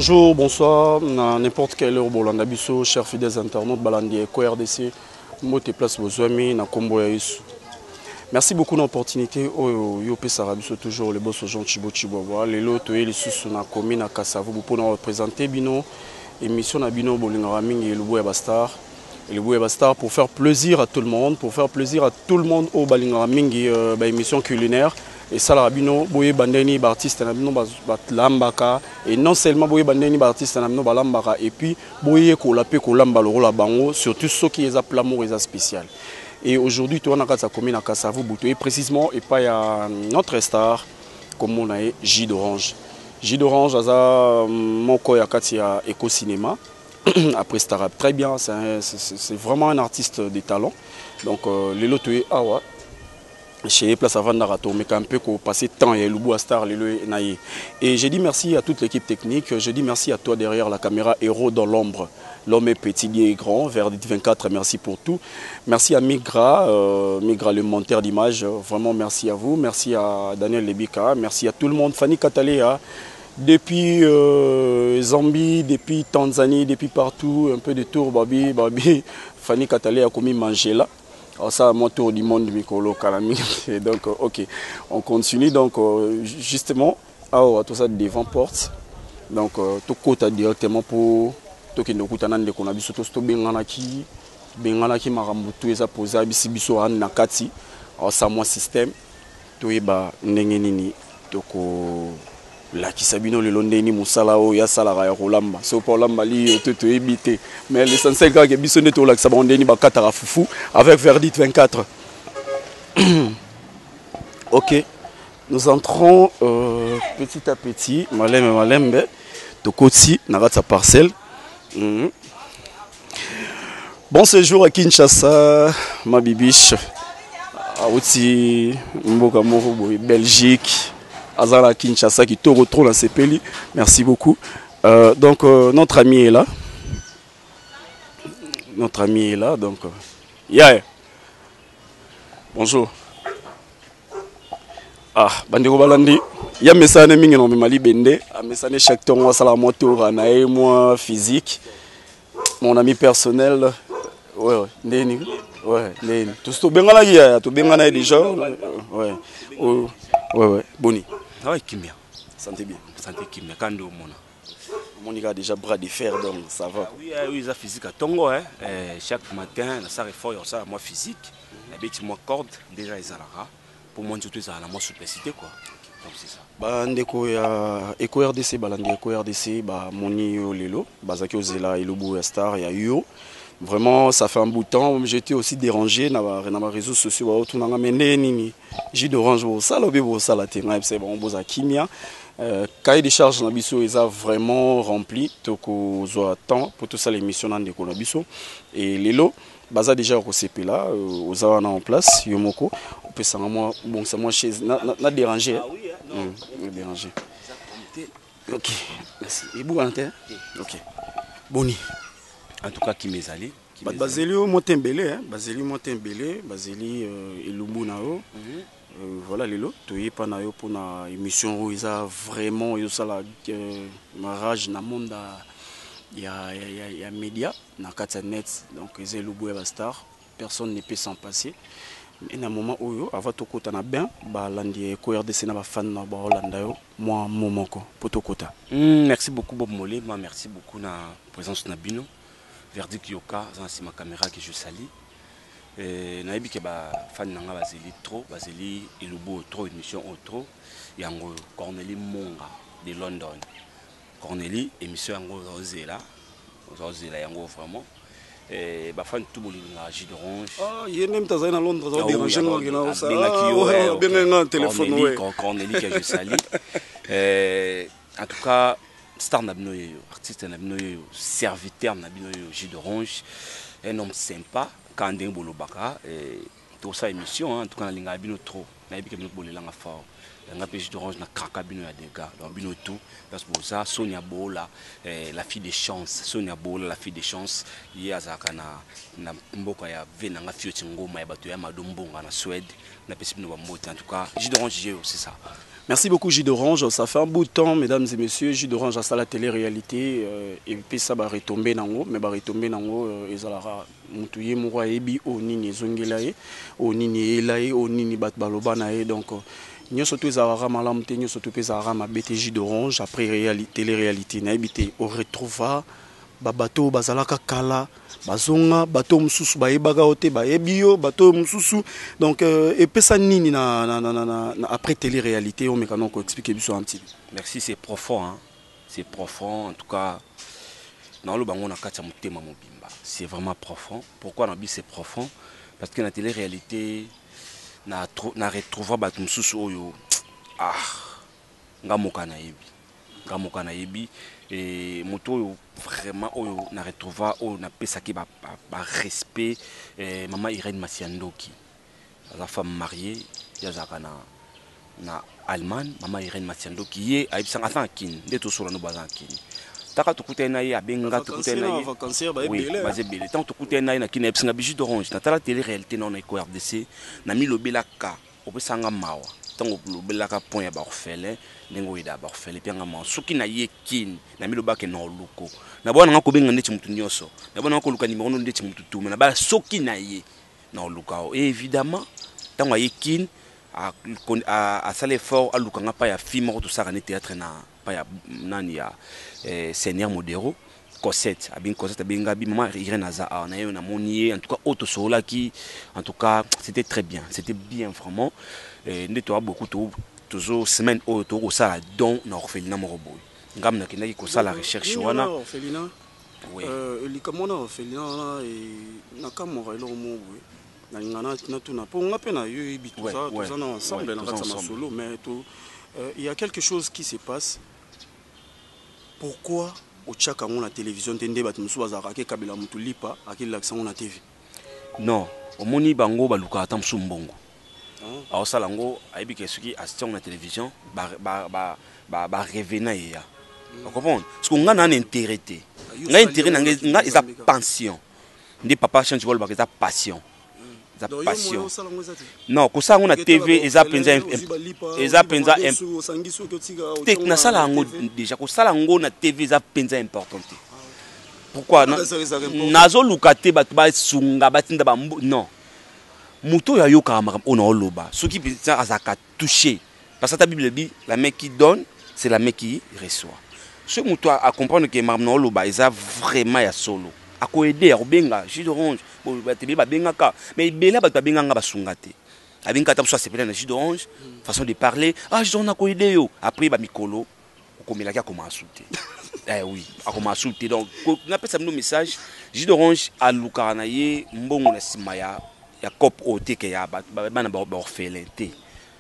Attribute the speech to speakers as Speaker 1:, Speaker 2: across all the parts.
Speaker 1: Bonjour, bonsoir, n'importe quelle heure, Bolanda Bisso, chers fidèles internautes, Balandi Eko RDC, Mote Place Bozouami, na Kombo Yaïsou. Merci beaucoup de l'opportunité. Yopé Sarabiso, toujours les boss aux gens Chibo Chibo. Les lots, les sous na commune na Kassavou, pour nous représenter Bino, émission na Bino Bolingaraming et le Boué Bastar. Et le Boué Bastar pour faire plaisir à tout le monde, au Balingaraming et émission culinaire. Et ça, la Rabino, Boye Bandeni, Bartiste, Lambaka, et non seulement Boye Bandeni, Bartiste, Lambaka, et puis Boye Kolapé, Kolamba, le Rola Bango, surtout ceux qui ont l'amour et spécial. Et aujourd'hui, tu as une commune à Kassavou, et précisément, et pas à notre star, comme on a J d'Orange. J d'Orange, mon koya Katia Eco Cinéma, après Starab. Très bien, c'est vraiment un artiste de talent. Donc, les lots, Awa. Chez Place avant d'Arato, mais un peu qu'on passe temps et le Star, et je dis merci à toute l'équipe technique, je dis merci à toi derrière la caméra, héros dans l'ombre. L'homme est petit, il est grand, Verdict 24, merci pour tout. Merci à Migra, Migra le monteur d'image, vraiment merci à vous. Merci à Daniel Lebika, merci à tout le monde. Fanny Katalea, depuis Zambie, depuis Tanzanie, depuis partout, un peu de tour, Babi. Fanny Katalea a commis Mangela. Alors ça, mon tour du monde, Mikolo, Kalami. Donc, ok, on continue. Donc, justement, tout ça devant porte. Donc, tout côté directement pour tout qui nous coûte un an de konabi, surtout tout benganaki marambutu eza posé abisi biso an nakati. Alors ça, mon système, tout est bas nengenini. Donc, la Kisabino le londeni musala o ya salara ya rolamba so pour lamba li tout éviter mais l'essentiel que bisonné to la sabondeni ba katara foufou avec Verdict 24. OK, nous entrons petit à petit malembe to koti na sa parcelle. Bon séjour à Kinshasa, ma bibiche. Aussi mboka moko Belgique. Azara Kinshasa qui te retrouve dans ces pays. Merci beaucoup. Donc notre ami est là. Notre ami est là. Donc yeah. Bonjour. Ah, bandeko balandi. Ya mesane mingi no mali bende. A mesane chaque temps on sala moto na et moi physique. Mon ami personnel. Ouais, ndeni. Ouais, ndeni. Tout bengala ya, tout bengala déjà. Ouais. Ouais, boni.
Speaker 2: Ah oui, Kimia.
Speaker 1: Santé bien.
Speaker 2: Santé Kimia. Quand on mona.
Speaker 1: Mon a déjà bras de fer, donc ça va.
Speaker 2: Oui, ça physique à Tongo. Chaque matin, ça réforme ça, moi physique. La bête, moi corde, déjà ils ont pour moi, surtout ça, la moi souplicité quoi. Donc c'est ça.
Speaker 1: Bah, ndeko ya Eko RDC, balandi Eko RDC, bah moni yo lelo, bazaki ozela Elubu Star ya yo. Vraiment, ça fait un bout de temps. J'étais aussi dérangé dans les réseaux sociaux. Tout le monde m'a dit J d'Orange, ça la c'est bon, boza kimia. Cahier de charge na biso ils a vraiment rempli. Toko zo temps pour tout ça l'émission dans des conabiso. Et lelo, baza déjà au CP là, aux en place. Yomoko, on peut ça moi, bon ça moi chez na dérangé.
Speaker 2: Ah oui, non.
Speaker 1: Dérangé. Ok, merci. Et vous ok. Boni.
Speaker 2: En tout cas, qui m'est allé.
Speaker 1: Baseli Montembele, Baseli Montembele, Baseli Elubu Nao. Voilà les lots. Tu es pas naio pour une émission où ils a vraiment eu ça la marage na monde il y a média na Katsanet donc ils Elubu Bastar. Personne ne peut s'en passer. Et à un moment où avant tout côté na bien, bah l'andi RDC na ba fan na ba Hollanda yo moi momoko pour tout côté.
Speaker 2: Merci beaucoup Bob Molé, moi merci beaucoup na présence na Bino. Verdict Yoka, c'est ma caméra que je salis. Naïbi que fan nanga bazeli trop, bazeli Elubu trop émission trop. Yango Cornélie Monga de London. Cornélie émission yango Zozela yango vraiment. Fan tout bolinga J d'Orange.
Speaker 1: Ah, il y a même dans Londres, ça dérange moi qui n'a
Speaker 2: ça.
Speaker 1: Bien un téléphone ouais.
Speaker 2: Cornélie que je salis. En tout cas star Nabinoyo, artiste Nabinoyo, serviteur Nabinoyo, J d'Orange, un homme sympa, Kandeng Bolobaka, tout ça émission, en tout cas, Nabino trop. nayebi ke bino bolelanga fort nga pe jus d'orange na kraka bino ya dégâts donc bino tout parce que ça Sonia Bola la fille de chance Sonia Bola la fille de chance ye azaka na mboka ya vena nga fio ngoma ya bato ya madombonga na Suède na pesi bino ba mbote en tout cas jus d'orange c'est ça.
Speaker 1: Merci beaucoup Jus d'Orange, ça fait un bout de temps mesdames et messieurs, Jus d'Orange à la télé-réalité et puis ça va retomber nango mais va retomber nango ezalara mutuye moko ebi onini zongelaye onini elaye onini bat baloba nae donc nyoso to ezara malamu te nyoso to ezara mabete Jus d'Orange après télé-réalité na ebité au retrouva babato bazalaka kala bazonga bato mususu bayebaka ote bayebio bato mususu donc epesa nini na après télé-réalité on mekano ko expliquer biso un petit.
Speaker 2: Merci, c'est profond hein. C'est profond en tout cas dans le bango na katia mutema mobimba c'est vraiment profond. Pourquoi na bi c'est profond parce que na télé-réalité na retrouva bato mususu oyo ngamoka na yebi et moto vraiment oyo na retrouva oyo na pesaki ba respect maman Irène Masiandoki la femme mariée yazaka na Allemagne maman Irène Masiandoki ye aibisanga fa kin ndeto solo no bazan kin taka tukuta na ye abenga tukuta na ye oui bazé belé tant tukuta na ye na kin aibisanga Jus d'Orange na tala télé réalité na ko RDC na milobelaka opesanga mawa tango lobelaka point ya ba orphelin nengo ida ba orphelin pianga ma soki na ye kin na milobaka na luko na bona ngako benga ndeti mutu nyoso na bona ngako luka numéro ndeti mutu tuma na ba soki na ye na luka et évidemment tango ye kin a sale fort a luka nga pa ya film ko to saka ne théâtre na pa ya nani ya Seigneur Modero Cosette abin Cosette abinga bi maman Irène Aza na yo na monier en tout cas auto sola qui en tout cas c'était très bien, c'était bien vraiment ndeto a beaucoup toujours semaine auto ça la don na orphelinat moroboy ngam na kinaki ko ça la recherche wana
Speaker 1: orphelinat oui li kamona orphelinat et na kamora elo mo oui na ngana na tuna po ngape na yo ebi tout ça na ensemble na katsa solo mais tout il y a quelque chose qui se passe. Pourquoi au tchaka on la télévision tende bat musu bazaka ke kabila mutu lipa akili l'accent on la TV
Speaker 2: non omoni bango baluka ata musu mbongo alors ça lango aibi ke soki assistant na télévision ba revenir ya vous comprenez parce que nga na intérêt nga intérêt nga isa pension ndi papa change vol ba isa passion passion non ko ça on a TV eza penza tek na sala ngo déjà ko sala ngo na TV eza penza importante pourquoi nazo lukate bat ba sunga batinda ba non muto ya yoka makam ona oloba ce qui peut azaka toucher parce que ta Bible dit la main qui donne c'est la main qui reçoit ce muto a comprendre que makam na oloba eza vraiment ya solo ako aider obenga Jus d'Orange ba tebe ba benga ka mais bela ba benga nga basunga te abinga ta so sepela na Jus d'Orange façon de parler je donne ako aider yo après ba mikolo okomela ka koma insulter oui akoma insulter donc na pesa no message Jus d'Orange a lukana ye mbongo na simaya ya cop ote ke ya bana ba orphelin te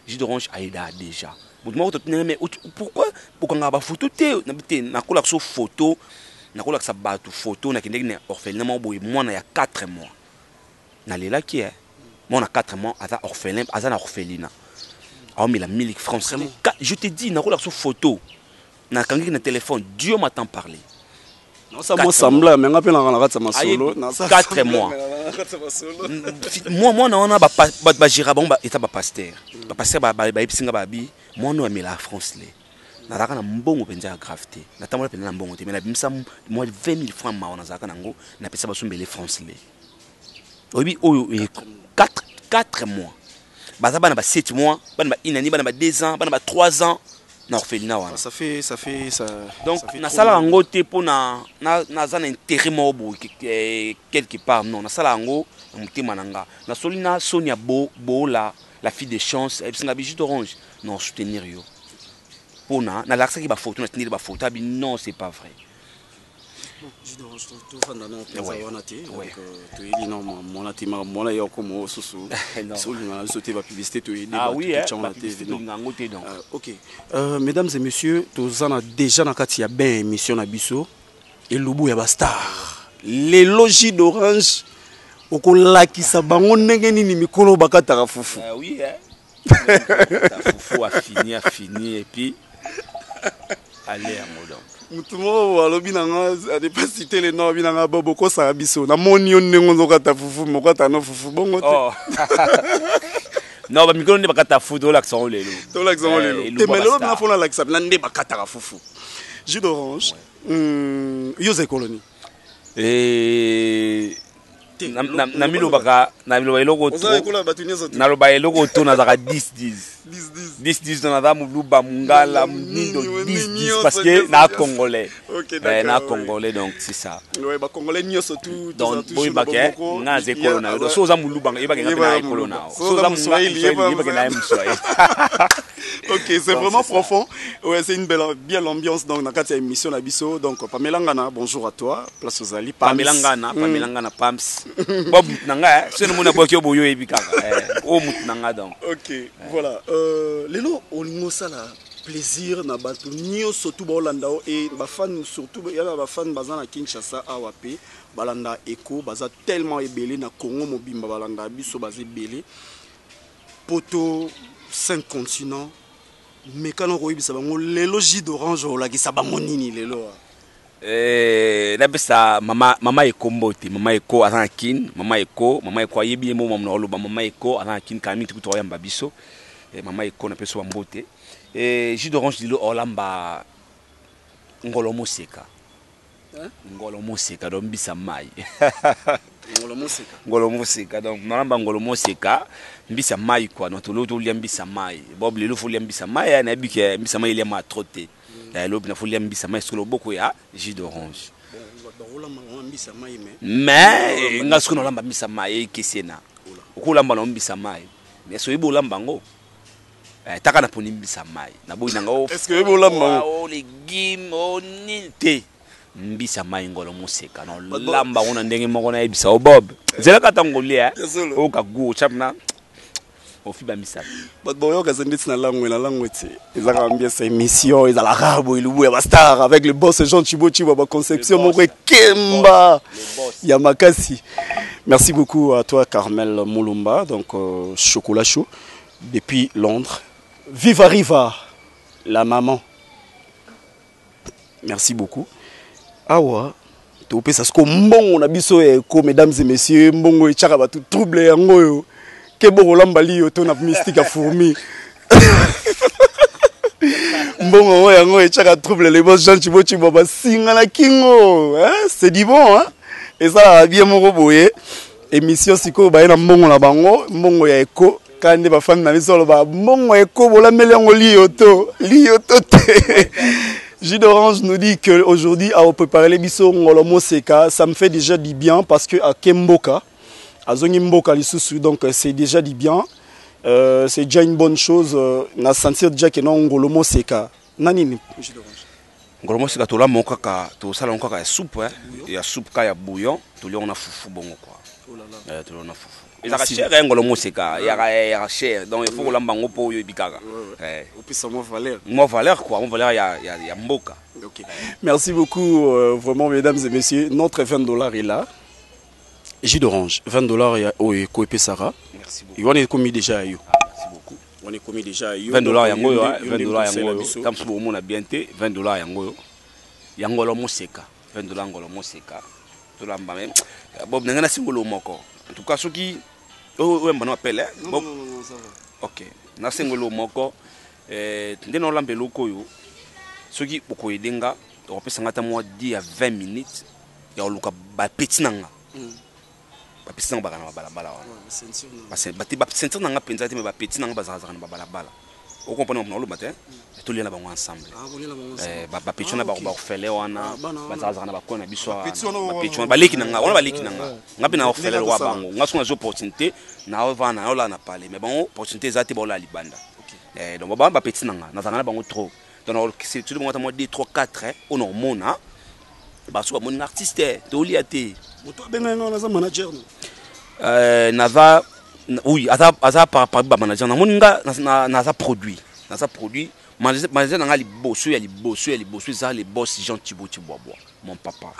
Speaker 2: Jus d'Orange a aidé déjà mais pourquoi nga ba photo te na kola so photo na kola sa batu photo na kindeki na orphelin mo boy mwana ya 4 mois na lela qui est mon a 4 mois ata orphelin ata na orphelina a mis la 1000 francs je te dis na kola so photo na kangi na téléphone Dieu m'entend parler
Speaker 1: non ça moi semble mais nga pe na ka ma solo
Speaker 2: na 4 mois moi na ona ba girabon ba eta ba pasteur ba episinga ba bi moi no amela France le na raka na mbongo penza gravité na tamola penza na mbongo te mais na bimsa moi 20 000 francs ma ona zaka nango na pesa ba sombele France le obi oyo 4 mois baza bana ba 7 mois bana ba inani bana ba 2 ans bana ba 3 ans na orphelinat wana
Speaker 1: ça fait ça
Speaker 2: donc na sala ngo te po na za na intérêt mo bo quelque part non na sala ngo mutema nanga na solina Sonia Bola la fille de chance et singa Jus d'Orange non soutenir yo pona na l'accès qui ba photo na tenir ba photo abi non c'est pas vrai
Speaker 1: Jus d'Orange tout fanda na penza wana te donc to ili non mona te mona yo comme susu solina sauter ba publicité to ili
Speaker 2: ah oui
Speaker 1: la TV
Speaker 2: ngo te donc
Speaker 1: OK mesdames et messieurs tozana déjà na kati ya ben émission na biso et lubu ya ba star les Jus d'Orange okolakisa bango ndenge nini mikolo bakataka fufu
Speaker 2: oui Foufou a fini et puis allez à Modon.
Speaker 1: Mutumo alobi nanga a pas citer les noms binanga bobo ko sarabiso na moni on nengo nzokata fufu mokata no fufu bongo te.
Speaker 2: Oh. Non ba mikolo ne bakata fufu l'accent lelo.
Speaker 1: To l'accent lelo. Te melo na fona l'accent na nde bakata fufu. Jus d'orange. Yose colonie.
Speaker 2: Na milo baka na milo eloko to na loba eloko to na zaka 10 dans la muluba mungala mnindo 10 parce que na congolais na congolais donc c'est ça
Speaker 1: ouais ba congolais nyoso tout
Speaker 2: donc boy baka na zekolo na so za muluba e baka na ekolo na so za mswahili e baka na mswahili.
Speaker 1: Ok, c'est vraiment profond. Ouais, c'est une belle bien l'ambiance donc dans cette émission la biso donc Pamela Ngana, bonjour à toi, place aux Ali.
Speaker 2: Pamela Ngana Pams. Bob nanga, c'est le monde boki oboyo e bikaka. O mut nanga donc.
Speaker 1: Ok, voilà. Lelo olingo sala plaisir na bato nyo surtout ba Holandao et ba fan surtout il y a ba fan bazana Kinshasa AWP balanda Echo baza tellement ebelé na Congo mobimba balanda biso bazé belé. Poto 5 continents. Mais quand on voit ça, les logis d'orange, on l'a dit ça, nini les lois.
Speaker 2: Là, maman est comboté, maman est co à kin, maman est co yebi mo maman est co à kin quand même tout toi babiso et maman est co na peso mbote et jus d'orange dilo olamba ngolomo seka. Ngolomo seka donc bisa mai. Ngolomo seka donc malamba ngolomo seka mbisa mai quoi donc l'autre lia mbisa mai bob le faut lia mbisa mai na bike mbisa mai lia ma trotter l'autre na faut lia mbisa mai sur le beaucoup ya jus d'orange mais ngasko no lamba mbisa mai kesena ukulamba no mbisa mai mais so ibo lamba ngo taka na poni mbisa mai na boyi nanga
Speaker 1: est-ce que ibo lamba
Speaker 2: o légumes o nite mbisa mai ngolo museka no lamba una ndenge moko na ebisa o bob zela katangolia o kagu chapna o fiba misa
Speaker 1: but boyo ka zendit na langue ti ezaka ambiance émission ezala rabo ilubu ya star avec le boss Jean Chibochi ba conception moko kemba ya makasi. Merci beaucoup à toi Carmel Moulumba donc chocolat chaud depuis Londres. Viva Riva la maman. Merci beaucoup. Awa to pesa sko mbongo na biso eko mesdames et messieurs mbongo e chaka batu trouble yango yo ke bongo lambali yo to na mystique a fourmi mbongo yango e chaka trouble les boss Jean Chibochi baba singa na kingo hein c'est du bon hein et ça bien moko boye émission siko ba na mbongo na bango mbongo ya eko kande ba fan na biso ba mbongo eko bola melengo lioto te. Jus d'orange nous dit qu'aujourd'hui, on peut parler biso ngolomo seka, ça me fait déjà du bien parce que à Kemboka, à Zongimboka donc c'est déjà du bien, c'est déjà une bonne chose. Na sentir déjà que non ngolomo seka. Nani ni jus d'orange.
Speaker 2: Ngolomo seka to la mokaka, to sala ngokaka ya soupe hein, ya soupe ka ya bouillon, to li on a fufu bongo quoi. Oh là là. To li on a fufu. Il a cher ngolomo seka, il y a cher donc il faut que l'amba ngopo yo bikaka.
Speaker 1: Au plus ça moins valeur.
Speaker 2: Moins valeur quoi, moins valeur il y a mboka.
Speaker 1: OK. Merci beaucoup vraiment mesdames et messieurs, notre $20 est là. Jus d'orange, $20 ya oye ko Sarah. Merci beaucoup. On est commis déjà à you.
Speaker 2: Merci beaucoup.
Speaker 1: On est commis déjà à you.
Speaker 2: $20 yango yo, $20 yango yo. Comme si vous mon a bien té, $20 yango yo. Yangolomo seka, $20 ngolomo seka. To lamba même. Bob ngana singolo moko. En tout cas ceux qui on appelle
Speaker 1: non ça va.
Speaker 2: OK. Na singolo moko ndeno lambe loko yo. Ceux qui poko edenga, on peut s'engata moi 10 à 20 minutes ya oluka ba petit nanga. Ba petit nanga bakana ba bala wana. Parce que ba ceinture nanga penza te me ba petit nanga bazaza na ba bala. Vous comprenez mon matin tout les là ensemble ba petit na ba fele wana bazaza na ba kona biso ba petit ba leki nanga wana ba leki nanga ngapi na fele wa bango ngaso na opportunité na ovana ola na parler mais bon opportunité za te ba ola libanda donc ba petit nanga na zanga na bango trop donc c'est tout le monde moi 2 3 4 on en mona ba so mon artiste to liate
Speaker 1: moto benga nga na za manager
Speaker 2: na va oui, à ça par manager na moninga na ça produit manager nanga liboso ya liboso ça les boss Jean Thibaut Tiboabo mon papa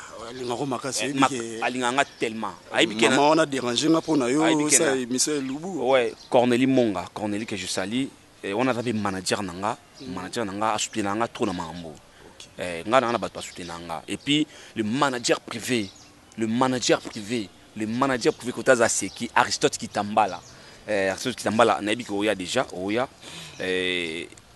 Speaker 2: alinganga tellement
Speaker 1: maman on a dérangé nga pona yo ça monsieur Lubu
Speaker 2: ouais Cornélie Monga Cornélie que je salue on a tapé manager nanga a soutenu nanga trop na mambo nga na bato soutenanga et puis le manager privé kotaza seki Aristote Kitambala na yebi ko ya déjà oya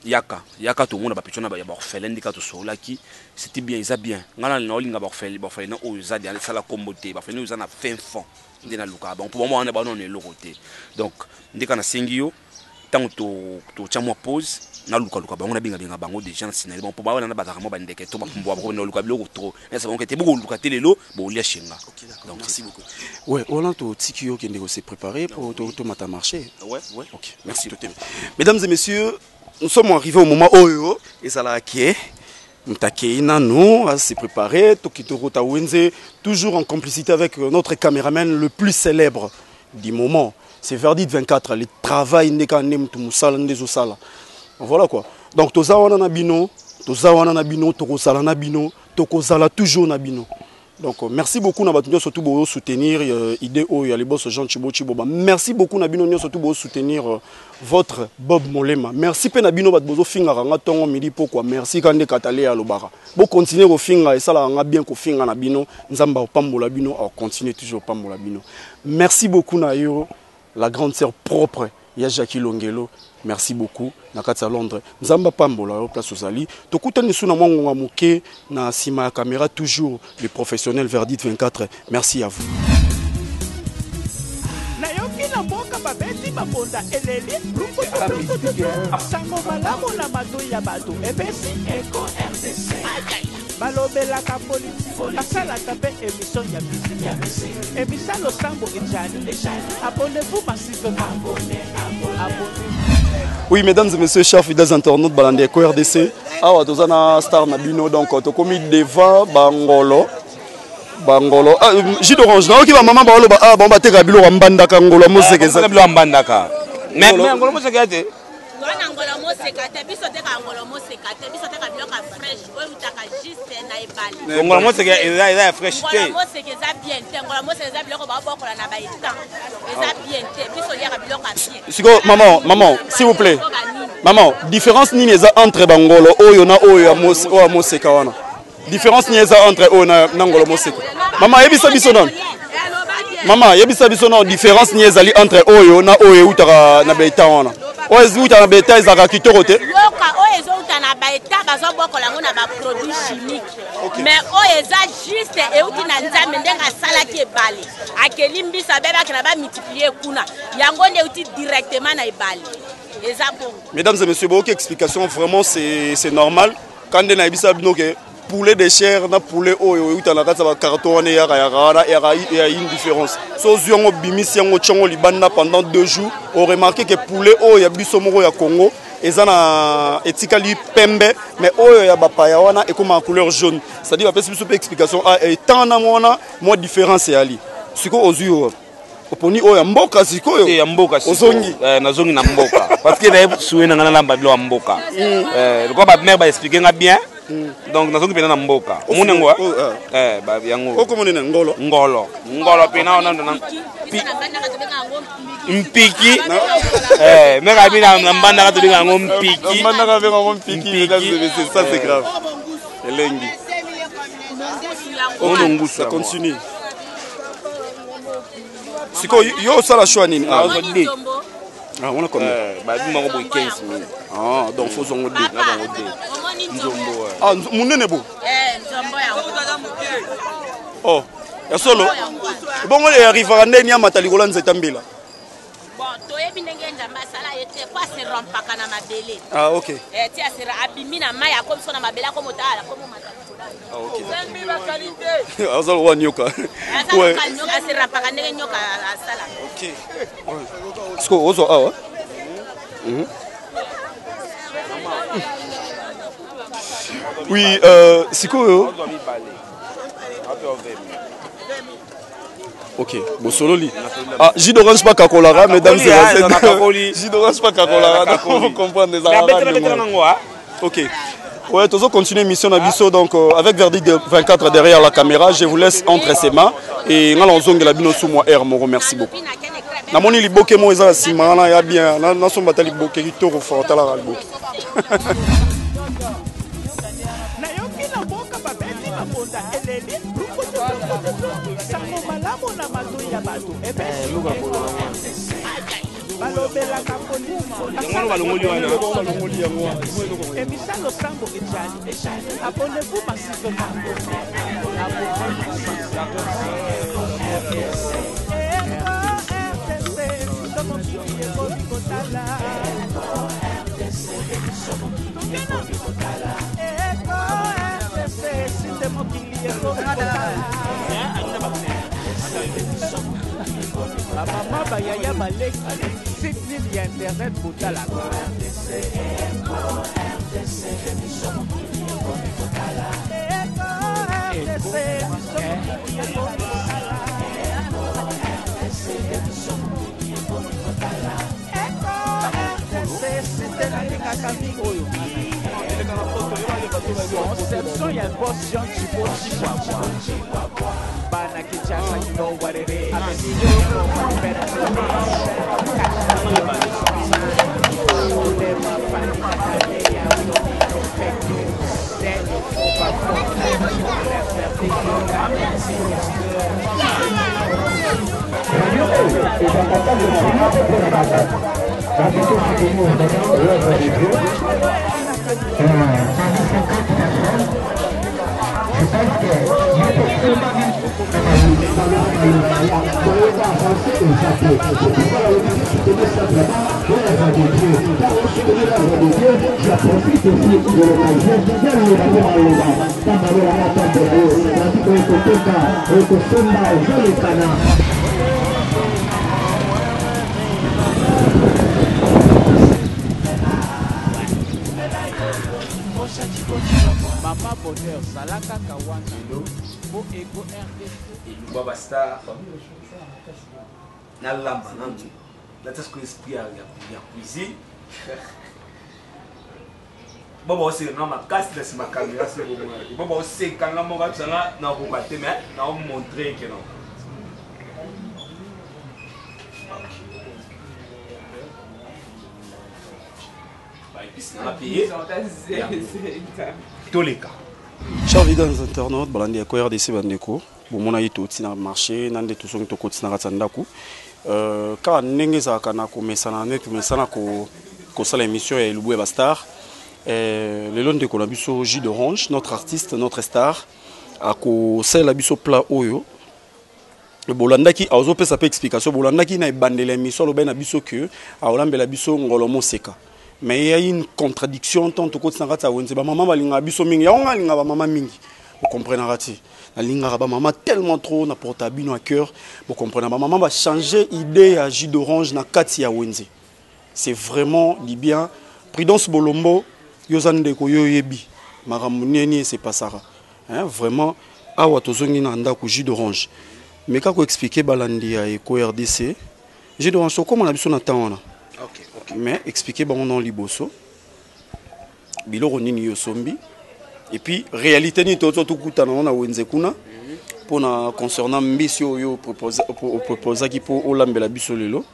Speaker 2: yaka tout le monde ba petona ba orphelin ndika to solaki c'était bien ils a bien ngana na olinga ba orphelin na o za dia sala kombote ba orphelin za na fin fond ndena luka bon pour moi on est ba non le côté donc ndika na sengio tant to chamwa pause na luka ba on a binga bango déjà na sinali bon pour ba na ba mo ba ndeke to ba mbo ba no luka biloko trop et ça bon que te beaucoup luka telelo bo lia shenga donc
Speaker 1: merci beaucoup ouais Orlando Tikio qui est préparé pour to mata marché
Speaker 2: ouais
Speaker 1: OK merci mesdames et messieurs. Nous sommes arrivés au moment où et ça l'a acquis. Mtakeina nous à se préparer. Tokitoro Tawenze, toujours en complicité avec notre caméraman le plus célèbre du moment. C'est Verdict 24. Le travail n'est qu'un Mtumusala Ndezosala. Voilà quoi. Donc Tozawana Nabino, Tokosala Nabino, Tokozala toujours Nabino. Donc merci beaucoup Nabatunia surtout pour soutenir idée où il y a les boss Jean Thibaut Tiboaba. Merci beaucoup Nabino surtout pour soutenir votre Bob Molema. Merci pe Nabino batbozo finga nga tongo midi pourquoi merci kande katale à lobara. Bo continuer au finga et ça là nga bien ko finga Nabino nzamba o pambola bino à continuer toujours pambola bino. Merci beaucoup Nayo la grande sœur propre ya Jackie Longelo. Merci beaucoup nakati à Londres. Nzamba pambola au place Ozali. Tokutani suna mwango ngamuke na sima caméra toujours le professionnel Verdict 24. Merci à vous.
Speaker 3: balobelaka politique basalaka mpe émission ya musique ebisa losambo ejali abonnez-vous massivement
Speaker 1: Oui, mesdames et messieurs, chers fidèles internautes Balandi Eko RDC. Awa tozana star na bino donc tokomi devant Bangolo. Jus d'orange na oki ba maman ba loba bon ba teka bilo mbandaka ngolo moseke za
Speaker 2: bilo mbandaka. Mais ngolo moseke ate.
Speaker 4: Wana ngolo moseka te biso teka ngolo moseka te biso teka bilo ka fresh oyo utaka juste na ebale.
Speaker 2: Ngolo moseke eza fresh te.
Speaker 4: Ngolo moseke eza bien te ngolo moseke eza bilo ko ba bokola na ba etan. Eza bien te biso yaka bilo ka bien.
Speaker 1: Siko maman s'il vous plaît. Maman, différence ni eza entre bangolo oyo na oyo ya moseka wana. Différence ni eza entre oyo na ngolo moseka. Maman yebisa biso non. Maman yebisa biso non différence ni ezali entre oyo na oyo utaka na ba etan wana. Oyo utaka na ba etan ezaka kitoko te.
Speaker 4: Yoka oyo ezo utana ba etan bazo bokola ngo na ba produits chimiques. Mais oyo eza juste euti na nzambe ndenga salaki ebale. Akeli mbisa beba kana ba multiplier kuna. Yango nde euti directement na ebale.
Speaker 1: Mesdames et messieurs, beaucoup explication vraiment c'est normal. Quand on a vu ça, poulet de chair, na poulet oyo, tu as un carton il y a une différence. So ziongo bimisi yango chongo libanda pendant 2 jours, on remarqué que poulet oyo ya bisomoro ya Congo, ezana etikali pembe, mais oyo ya bapaya wana et comme en couleur jaune. C'est-à-dire après c'est une explication et tant na mona, moi différence est ali. Siko ozuyo oponi oyo mboka sikoyo
Speaker 2: ya mboka
Speaker 1: ozongi
Speaker 2: nazongi na mboka parce que na suena ngana lamba bilo mboka le ba mère ba expliquer nga bien donc nazongi pena na mboka omone ngo ba yango
Speaker 1: okomone na ngolo
Speaker 2: pena ona na mpiki mais ka bina na mbanda ka tobinga ngo mpiki
Speaker 1: ça c'est grave elengi
Speaker 2: on
Speaker 1: ça continue. Siko yo sala choix nini on a combien
Speaker 2: ba bima ko 15 000
Speaker 1: donc faut zongo de
Speaker 2: na zongo de
Speaker 1: nzombo munene bo
Speaker 4: nzombo ya
Speaker 1: oh ya solo bongo le arrivera ndeni ya matalikolo nzeta mbila
Speaker 4: bon toyebi ndenge ndamba sala yete kwa se rompaka na mabele
Speaker 1: OK
Speaker 4: tia sera abimi na maya comme sona mabele comme otala comme matalikolo
Speaker 1: OK azalo wa nyoka
Speaker 4: ouais sera paka ndenge nyoka sala
Speaker 1: OK sko ozo awa oui siko OK, bon solo li. Ah, jus d'orange pas kakolara mesdames et messieurs. Jus d'orange pas kakolara, vous comprenez ça. Ok. Ouais, toujours continuer mission Nabiso donc avec Verdict 24 derrière la caméra, je vous laisse entre ses mains et ngala ozongela bino sous moi air moro merci beaucoup. Na moni liboke mo eza simana ya bien na somba tali liboke kitoko forta la liboke.
Speaker 3: Na yoki na boka babeti mabonda eleli sango malamu na matu ya batu balobelaka emisalo sango ejali abonnez-vous massivement Mama bayaya baleki site ya internet botala conception ya boss Jean Chipo Bana Kinshasa, you know what it is. I'm a DJ, better than Mama Bonheur, Salaka Kawangilo, Bo Ego RDC.
Speaker 2: Et nous, Baba Star, na lamba, nanti. Là, tu as ce qu'on esprit à la cuisine. Baba aussi, on a ma casse, c'est ma caméra, c'est bon. Baba aussi, quand on a mon gars, on a regardé, mais on a montré que non. On a payé. Tous les cas.
Speaker 1: Chers vidéos internautes, balandi ya RDC bandeko, bomona yito tina marché, nande to songi to kotina ratsandaku. Ka ndenge za kana ko mesana net mesana ko sala émission ya Lubu Eba Star. Le long de ko biso jus d'orange, notre artiste, notre star a ko sala biso plat oyo. Le bolandaki a ozo pesa pe explication bolandaki na bandela émission lo ben na biso que a olambela biso ngolomo seka. Mais il y a une contradiction tant que quand on a maman balinga biso mingi on linga ba maman mingi vous comprenez rati la linga ba maman tellement trop na porta bino à cœur vous comprenez ba maman va changer idée à jus d'orange na kati ya wenze c'est vraiment dit bien prudence bolombo yozande ko yoyebi maramuneni c'est pas ça hein vraiment awa tozongi na ndako jus d'orange mais kako expliquer balandi ya Eco RDC jus d'orange comment on a biso na temps on
Speaker 2: OK.
Speaker 1: Mais expliquez bon non liboso biloko nini yo sombi et puis réalité ni toto tukuta na wenze kuna pona concernant mbisio yo proposer qui pour olambela biso lelo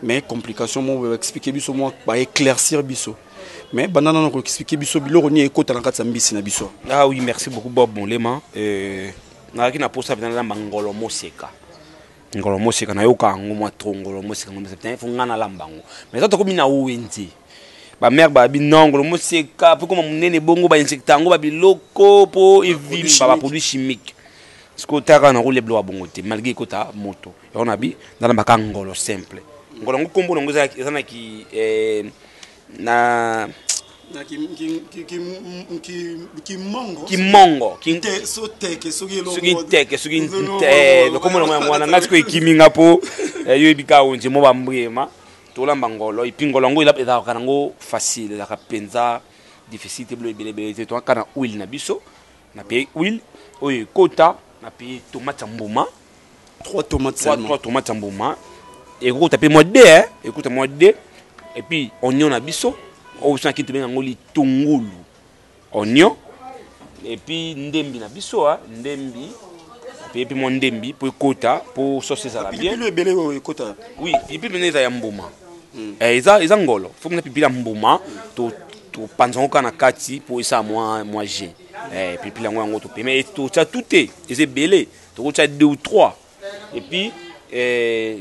Speaker 1: mais complication mo expliquer biso mo ba éclaircir biso mais banana no expliquer biso biloko ni ekota na kati mbisi na biso.
Speaker 2: Ah oui, merci beaucoup Bob Molema na ki na posa bana ngolo moseka ngolo moseka na yoka ngoma trongolo moseka ngoma c'est faut ngana lambango mais ça to komi na wenzi ba mère ba binongolo moseka pour comme munene bongo ba insectango ba biloko po evili ba produit chimique ce que tara na roule blo bongo te malgré kota moto on a bi na ba kangolo simple ngolo ngokombo ngoza ezana ki na kimongo comme on a ce kiminga po yo bika onje mo bambrema to lamba ngolo ipingolo ngo ila eza kanango facile la kapenza difficile te bleu to kana huile na biso na pe huile oyo kota na pe tomate mbuma
Speaker 1: 3 tomates
Speaker 2: mbuma et ko taper moi 2 écoute moi 2 et puis oignon na biso au sein qui te benga ngoli tungulu oignon et puis ndembi na biso ndembi et puis mon ndembi pour kota pour saucer ça bien
Speaker 1: puis le belé kota
Speaker 2: oui et puis beneza ya mbuma eza ngolo faut que na pipi la mbuma to panzango kana kati pour ça moi j'ai pipi la ngo to mais tout ça tout est belé to ça 2 ou 3 et puis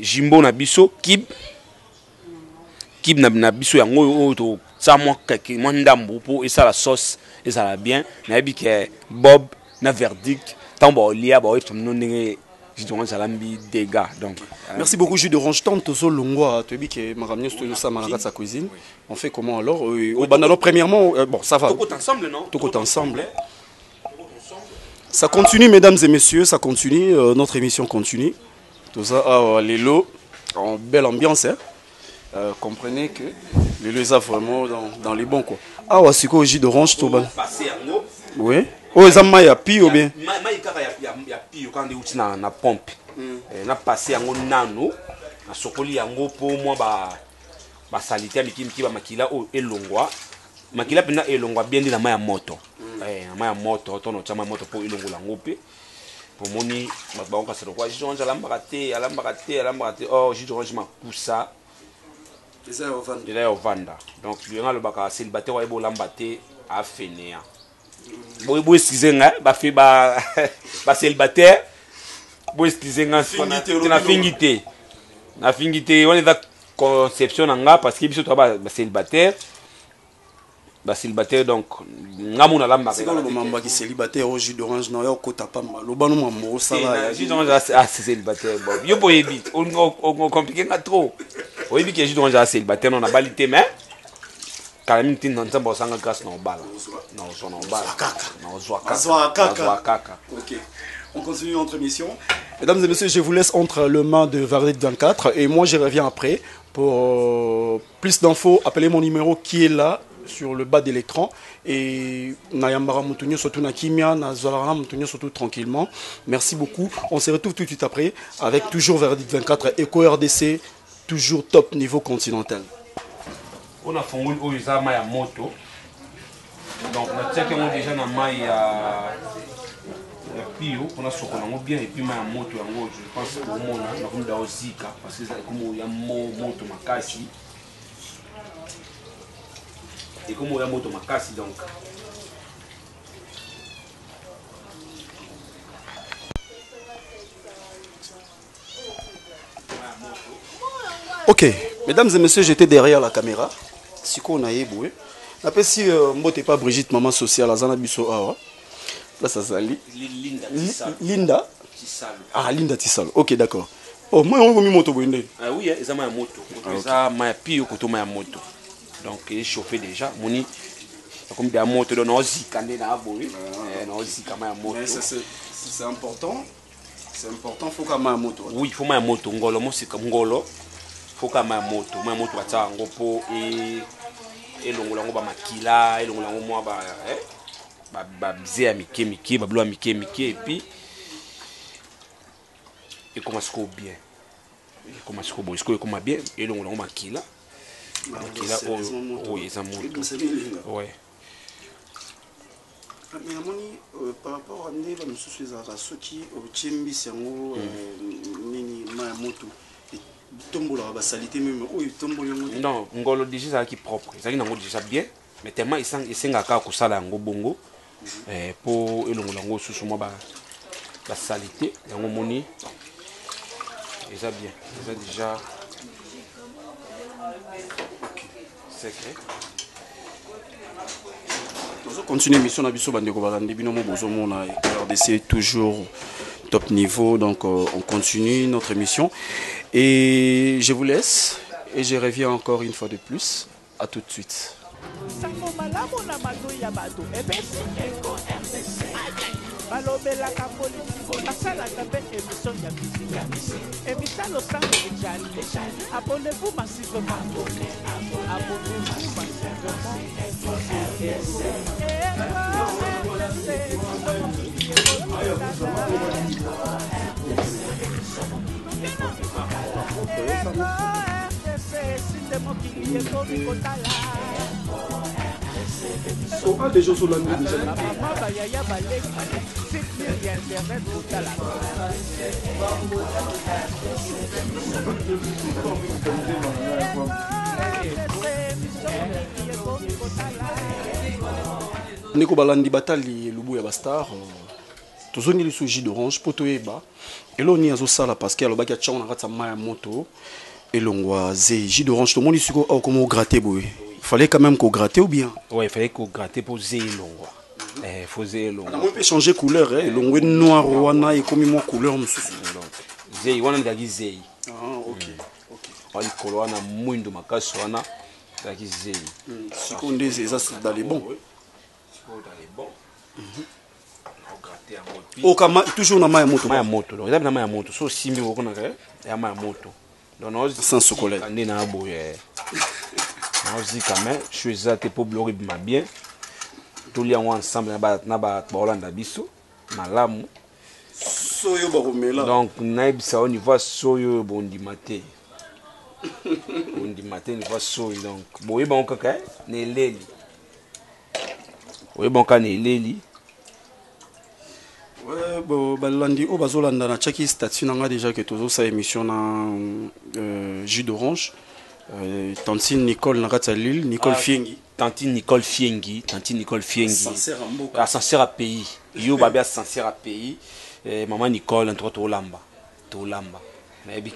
Speaker 2: jimbo na biso kib na biso yango to ça moi ndambu pour ça la sauce et ça la bien na bi que bob na verdict tambo lia ba wetu ndenge jidonga salambi dégâts donc
Speaker 1: merci beaucoup jus d'orange tante zo longwa tu bi que maramio studio ça malaka sa cuisine on fait comment alors au banalo premièrement bon ça va
Speaker 2: tout ensemble non
Speaker 1: tout ensemble ça continue mesdames et messieurs ça continue notre émission continue tout ça les lots en belle ambiance hein. Comprenez que les lots ça vraiment dans les bons quoi ah ouais c'est quoi jus d'orange tout ban oui oh zama ya pi ou bien
Speaker 2: maïkaka ya pi quand de uti na pompe na passer yango nano na sokoli yango po moi ba salite mikimiki ba makila o elongwa makila pena elongwa bien na maya moto na maya moto tono chama moto po elongola ngope pour moni ba on kasero kwa jidonge alamba te oh jidonge makusa au vanda donc lui on a le baka célibataire wa bolamba te a fenea boy skizenga ba fait ba célibataire boy skizenga na fingité on est dans conception nga parce que biso to ba célibataire donc ngamu na lamba
Speaker 1: c'est quand le moment qui célibataire au jus d'orange na yo kota pa lo banu mamo sala
Speaker 2: jus d'orange c'est célibataire bon yo boy bit on compliqué trop oyebi que jus d'orange célibataire non na balité mais quand même tin dans nzambo sanga grâce na obala kaka.
Speaker 1: OK. On continue notre émission. Mesdames et messieurs, je vous laisse entre le main de Verdict 24 et moi je reviens après pour plus d'infos. Appelez mon numéro qui est là sur le bas de l'écran et Nayambara Moutounio surtout na Kimia na Zolara Moutounio surtout tranquillement. Merci beaucoup. On se retrouve tout de suite après avec toujours Verdict 24 Eco RDC toujours top niveau continental.
Speaker 2: On a fongoli oyo ma ya moto donc on a checké déjà na mai ya pio on a sokola ngo bien et puis ma ya moto yango je pense que au mona na kumda ozika parce que comme ya moto makasi et comme ya moto makasi donc
Speaker 1: OK, mesdames et messieurs, j'étais derrière la caméra. Si on a éboué. Après si mbote pas Brigitte maman sociale à Zana Bisso awa. Là ça sali. Linda Tissal. Ah Linda Tissal. OK, d'accord. Oh moi on mis moto boindé.
Speaker 2: Ah oui, ça ma moto. Ça ma pio koto ma moto. Donc il est chauffé déjà. Moni comme des moto dans ozi kandé na boy. Na ozi kama ya moto.
Speaker 1: Mais c'est important. C'est important faut ka ma moto.
Speaker 2: Oui, faut ma moto ngolo mo c'est comme ngolo. Faut ka ma moto batsa ngo po et longola ngo ba makila et longola ngo moi ba bzea miki ba blo miki et puis et commence ko bien. Il commence ko bon, il commence bien et longola ngo makila. Makila oui, ça moto. Ouais.
Speaker 1: Mais amoni par rapport à ndeba misusu za soki ochimbi sango nini ma moto tombola ba salité même o tombola ngo
Speaker 2: non ngolo déjà qui propre ça ngo déjà bien mais tellement il senga ka ko sala ngo bongo pour elongola ngo susu mo ba salité yango moni et ça bien ça déjà c'est que
Speaker 1: on continue mission na biso bande ko balande bino mo bozo mona RDC toujours top niveau donc on continue notre émission et je vous laisse et je reviens encore une fois de plus à tout de suite.
Speaker 3: balobelaka politiki basalaka mpe émission ya misika emisalo sango ejali abonnez-vous massivement abonnez-vous massivement sinde mokili ekomi kotala
Speaker 1: So a déjà sur la nuit déjà.
Speaker 3: La maman bayaya baleki site ya internet kotala.
Speaker 1: Niko balandi batali lubu ya bastar. Tozongi lisu jus d'orange poto eba. Elo ni azo sala parce que alobaki atchanga na kata maya moto. Elongwa ze jus d'orange to moni siko au comment gratter boy. Il fallait quand même qu'on gratter ou bien.
Speaker 2: Ouais, il fallait qu'on gratte pour zélo. Il faut zélo.
Speaker 1: On peut changer couleur hein, l'ongwe noir wana et comme moi couleur monsieur.
Speaker 2: Zéi, wana ndagi zéi.
Speaker 1: Ah OK. OK.
Speaker 2: Wali kolo wana mwindo makaso wana ndagi zéi.
Speaker 1: Siko ndeze ça c'est dans les bons.
Speaker 2: Siko dans les bons. On gratter en mode.
Speaker 1: Oh kama toujours na maya moto.
Speaker 2: Maya moto. Donc na maya moto. So simbi woko na ya maya moto. Donc
Speaker 1: sans chocolat.
Speaker 2: Ande na boye. On dit quand même, je suis zate pour bloquer ma bien. Tous les ensemble na ba Hollande biso malamu.
Speaker 1: Soyo baromela.
Speaker 2: Donc naib ça au niveau soyo bondi maté. Bondi maté niveau soyo donc boye bon kaka ne leli. Boye bon ka ne leli.
Speaker 1: Ouais, bon, balandi o bazolanda na chaki statut nanga déjà que tozo sa émission na jus d'orange. Tantine Nicole Nakatalil, Nicole Fiengi.
Speaker 2: Tantine Nicole Fiengi. Sincère à pays. Yo babia sincère à pays. Maman Nicole entre autres Olamba. Tolamba. Mais bien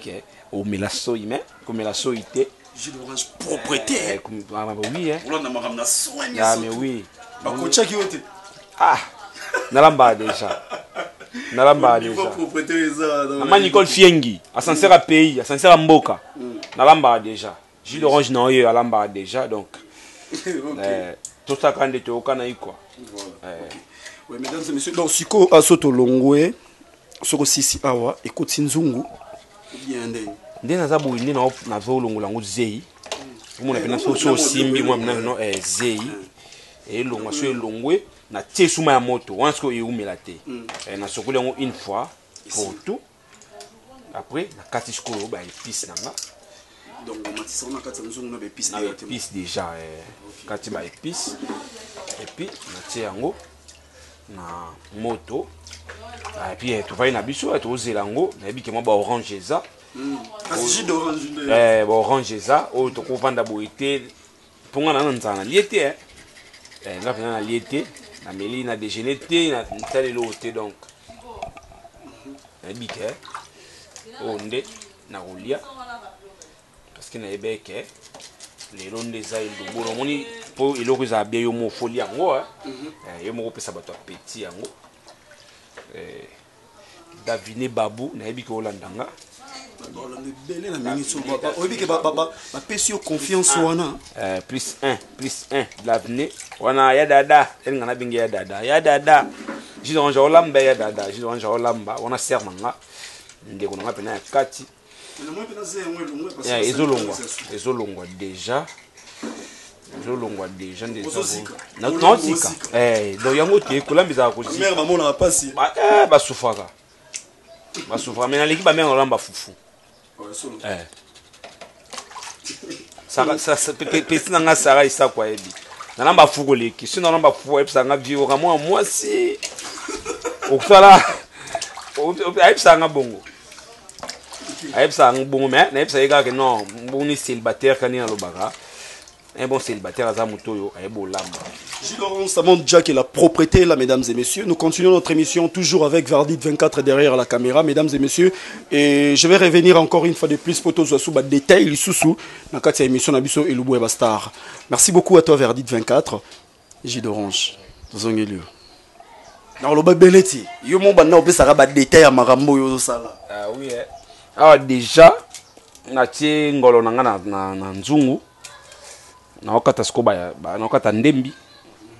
Speaker 2: au melasso mais comme la soité.
Speaker 1: Jus d'orange propriété.
Speaker 2: Oui hein. Ah mais oui.
Speaker 1: Ba kocha ki wote.
Speaker 2: Ah. Nalamba déjà. Nalamba déjà. Maman Nicole Fiengi, à sincère à pays, à sincère à Mboka. Nalamba déjà. Jus d'orange non yo alamba déjà donc. Tout ça quand tu au Canaï quoi.
Speaker 1: Oui, mesdames et messieurs, donc siko asoto longwe soko sisi awa ekoti nzungu bien ndeni.
Speaker 2: Ndena za boyinde na zo longo lango zei. Mona pena so simbi moi no zei. Et longo so longwe na tie suma ya moto on ce que eumela te na sokole ngo une fois pour tout après na kati skolo ba épice nanga
Speaker 1: donc on matisa on a kati nzungu na ba épice
Speaker 2: na épice déjà kati ba épice et puis na tie yango na moto et puis tu vas na biso et ozela ngo na bi ke mo ba orange eza
Speaker 1: jus d'orange
Speaker 2: ba orange eza o to ko vanda boité ponga na nzana liete nga pena na liete na meli na déjeuner te na tali l'autre donc na bike onde na rolia parce que na ebeke les rondes za il bo moni po iloko za bien yo mo folia ngo yo mo pesa bato petit yango Davine Babu na ebike olandanga
Speaker 1: belé na ministre ba obike ba pesi yo confiance wana
Speaker 2: plus 1 l'avenir wana ya dada ngana bingi ya dada jus d'orange olamba ya dada jus d'orange olamba wana sermanga ndeko nga pena ya kati ezolongwa déjà nautika donc yango te kolambisa ko
Speaker 1: mère maman na pasi
Speaker 2: basufaka mais na l'équipe ba mère olamba fufu ça petit nanga sara isa kwa ebi na namba fuko leki sino namba fuko epsa nga vio kama moi si okutala epsa nga bongo epsa nga bongo mais na epsa ega que non boni célibataire kani na lobaka un bon célibataire aza mutoyo ayebo lamba.
Speaker 1: Jus d'orange, ça montre déjà que la propreté là, mesdames et messieurs. Nous continuons notre émission toujours avec Verdit 24 derrière la caméra, mesdames et messieurs. Et je vais revenir encore une fois de plus pour tous les détails, les sous-sous, dans cette émission Nabiso et Lubu Bastar. Merci beaucoup à toi Verdit 24. Jus d'orange. Zongeli. Non, le babeleti. Yo mon bana ope sara ba détail à marambo yo sala.
Speaker 2: Ah oui eh. Ah déjà na tie ngolo nanga na nzungu. Na okata skoba na okata ndembi.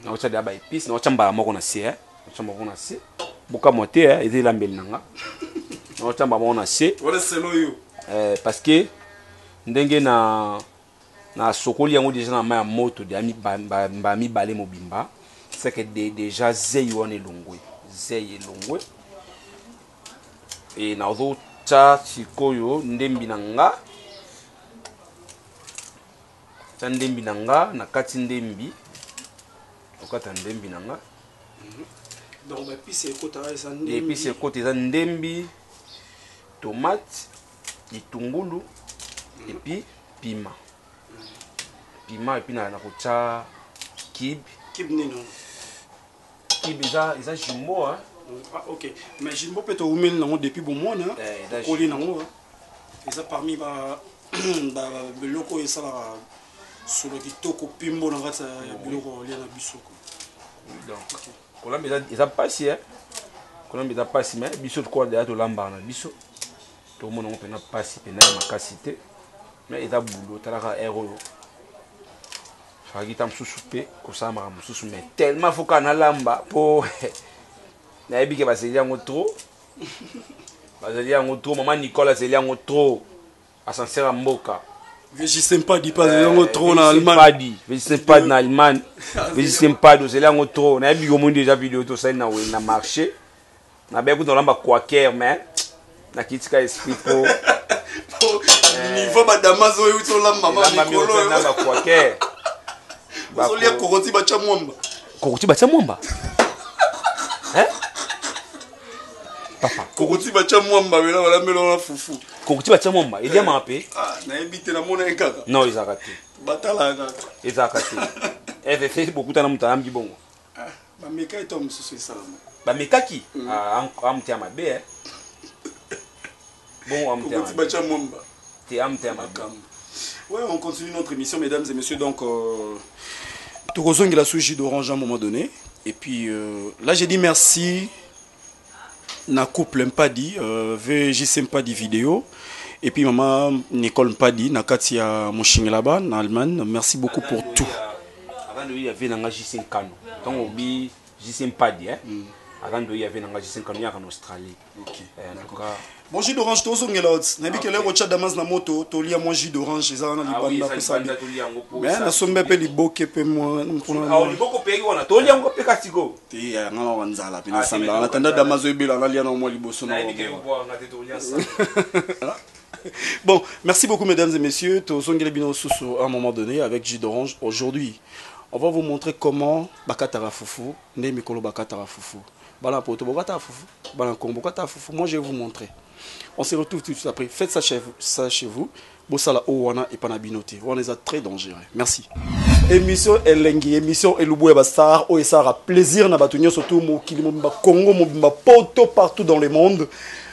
Speaker 2: Na ocha dia ba épice na ocha mbala moko na se ocha moko na se buka moté ezi lambeli nanga na ocha mbala moko na se
Speaker 1: wala selo yo
Speaker 2: parce que ndenge na sokoli yango déjà na maya moto de ami ba mi balé mobimba c'est que déjà zei wana elongwe et na ozo cha sikoyo ndembi nanga Ça ndembi nanga na kati ndembi. Okata ndembi nanga.
Speaker 1: Donc épices et côté ça ndembi.
Speaker 2: Épices et côté ça ndembi. Tomate, litungulu et puis piment. Piment et puis na kocha kib.
Speaker 1: Kib nino.
Speaker 2: Kib ça jumbo hein.
Speaker 1: Ah ok. Mais jumbo peut-être au mil nango depuis bon mois hein. Koli nango. Et ça parmi ba biloko et ça la sur le kitoko pimbo na ngata ya biloko lia na bisoko.
Speaker 2: Donc kolamba ils a passé hein. Kolamba ils a passé mais biso quoi de to lamba na biso. Tout le monde a pas passé pendant ma capacité mais ils a boulot talaka héros. Fagi tam souper ko ça ma mususu mais tellement faut kana lamba pour na ebi ke baselia ngo trop. Baselia ngo trop maman Nicolas selia ngo trop. Ascenseur mboka.
Speaker 1: Veji sympa dit pas ngo trop en Allemagne.
Speaker 2: Veji sympa en Allemagne. Veji sympa do selia ngo trop. Na ebi ko mon déjà vidéo to ça na marché. Na be ko to lamba quaker mais na kitika esprit po
Speaker 1: niveau madame zo yuto lamba mama Nicolas
Speaker 2: na quaker.
Speaker 1: Basolia kokoti ba chamwamba.
Speaker 2: Kokoti ba chamwamba. Hein? Papa.
Speaker 1: Kokoti ba chamwamba bela wala melo na fufu.
Speaker 2: Kokoti ba chamwamba, il y a mappé.
Speaker 1: Ah, na ebite na mona ekaka.
Speaker 2: Non, ils arrêté.
Speaker 1: Batala kaka.
Speaker 2: Ils arrêté. fait beaucoup de mutana mbongo.
Speaker 1: Ah, ba meka eto msusu salama.
Speaker 2: Ba meka ki? Ah, amtia mabe hein. Bon, amtia.
Speaker 1: Kokoti ba chamwamba.
Speaker 2: Ti amtia mabe.
Speaker 1: Ouais, on continue notre émission, mesdames et messieurs. Donc, Tokozong il a sous jus d'orange à un moment donné. Et puis, là, j'ai dit merci. Na couple Mpadi, VJC Mpadi vidéo. Et puis, maman Nicole Mpadi, na Katia Moshing là-bas, en Allemagne. Merci beaucoup pour tout.
Speaker 2: Avant de il y avait un JC Kano. Donc, on dit JC Mpadi. Avant de il y avait un JC Kano en Australie.
Speaker 1: Ok.
Speaker 2: En tout cas.
Speaker 1: Bon jus d'orange Tokozong il a nabi que les rocha damas na moto tolia mon jus d'orange ça na libanda pour ça mais na sombe pe liboke pe moi pour
Speaker 2: ah liboko pe on a tolia ngo pe katiko
Speaker 1: ti ngala wanzala pe na samba na tanda damas ebila na lia na mo liboso na bon merci beaucoup mesdames et messieurs Tokozong il bino sous à un moment donné avec jus d'orange. Aujourd'hui on va vous montrer comment bakatara fufu ne mikolo bakatara fufu bala poto bakatara fufu bala kombo bakatara fufu. Moi je vais vous montrer. On se retrouve tout de suite après. Faites ça chez vous. Bossala Owana et Panabinoté. On les a très dangereux. Merci. Émission Elengi, émission Elubu Ebastar. Oesara plaisir na batunyo surtout mo Kilimomba Congo, mo poto partout dans le monde.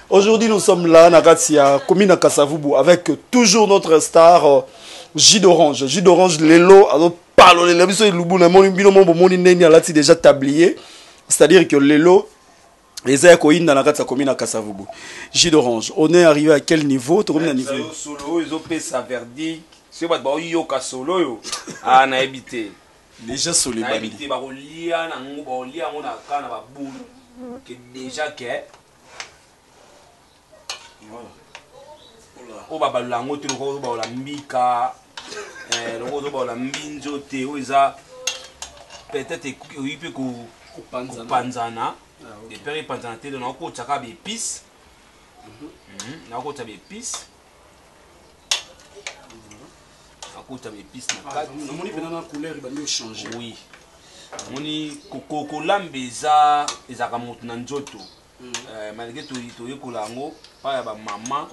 Speaker 1: Aujourd'hui nous sommes là na Gatia, commune Kasavubu avec toujours notre star Jus d'orange. Jus d'orange lelo alors parle les émission Elubu na moni bino mo moni neni alati déjà tablier. C'est-à-dire que lelo les écoïnes dans la carte commune à Kasavubu. Jus d'orange. On est arrivé à quel niveau? Tu es à niveau
Speaker 2: solo, ils ont fait sa verdict. C'est pas bon, yo ka solo yo. Ah na habité.
Speaker 1: Déjà solo
Speaker 2: na habité ba kolia na ngo ba kolia ngo na kana ba boule. Que déjà que voilà. O ba balula ngo te ko ba la mbika. Lo ba la mbinjo te o iza peut-être il peut ko panzana. Des péri panzana te na ko tsaka be épices. Na ko tsaka be épices. Akota épices na kati.
Speaker 1: Na moni pena couleur ibandi changer.
Speaker 2: Oui. Moni koko lambeza ezaka mutu na nzoto. Malgré to yekola ngo pa ya ba maman.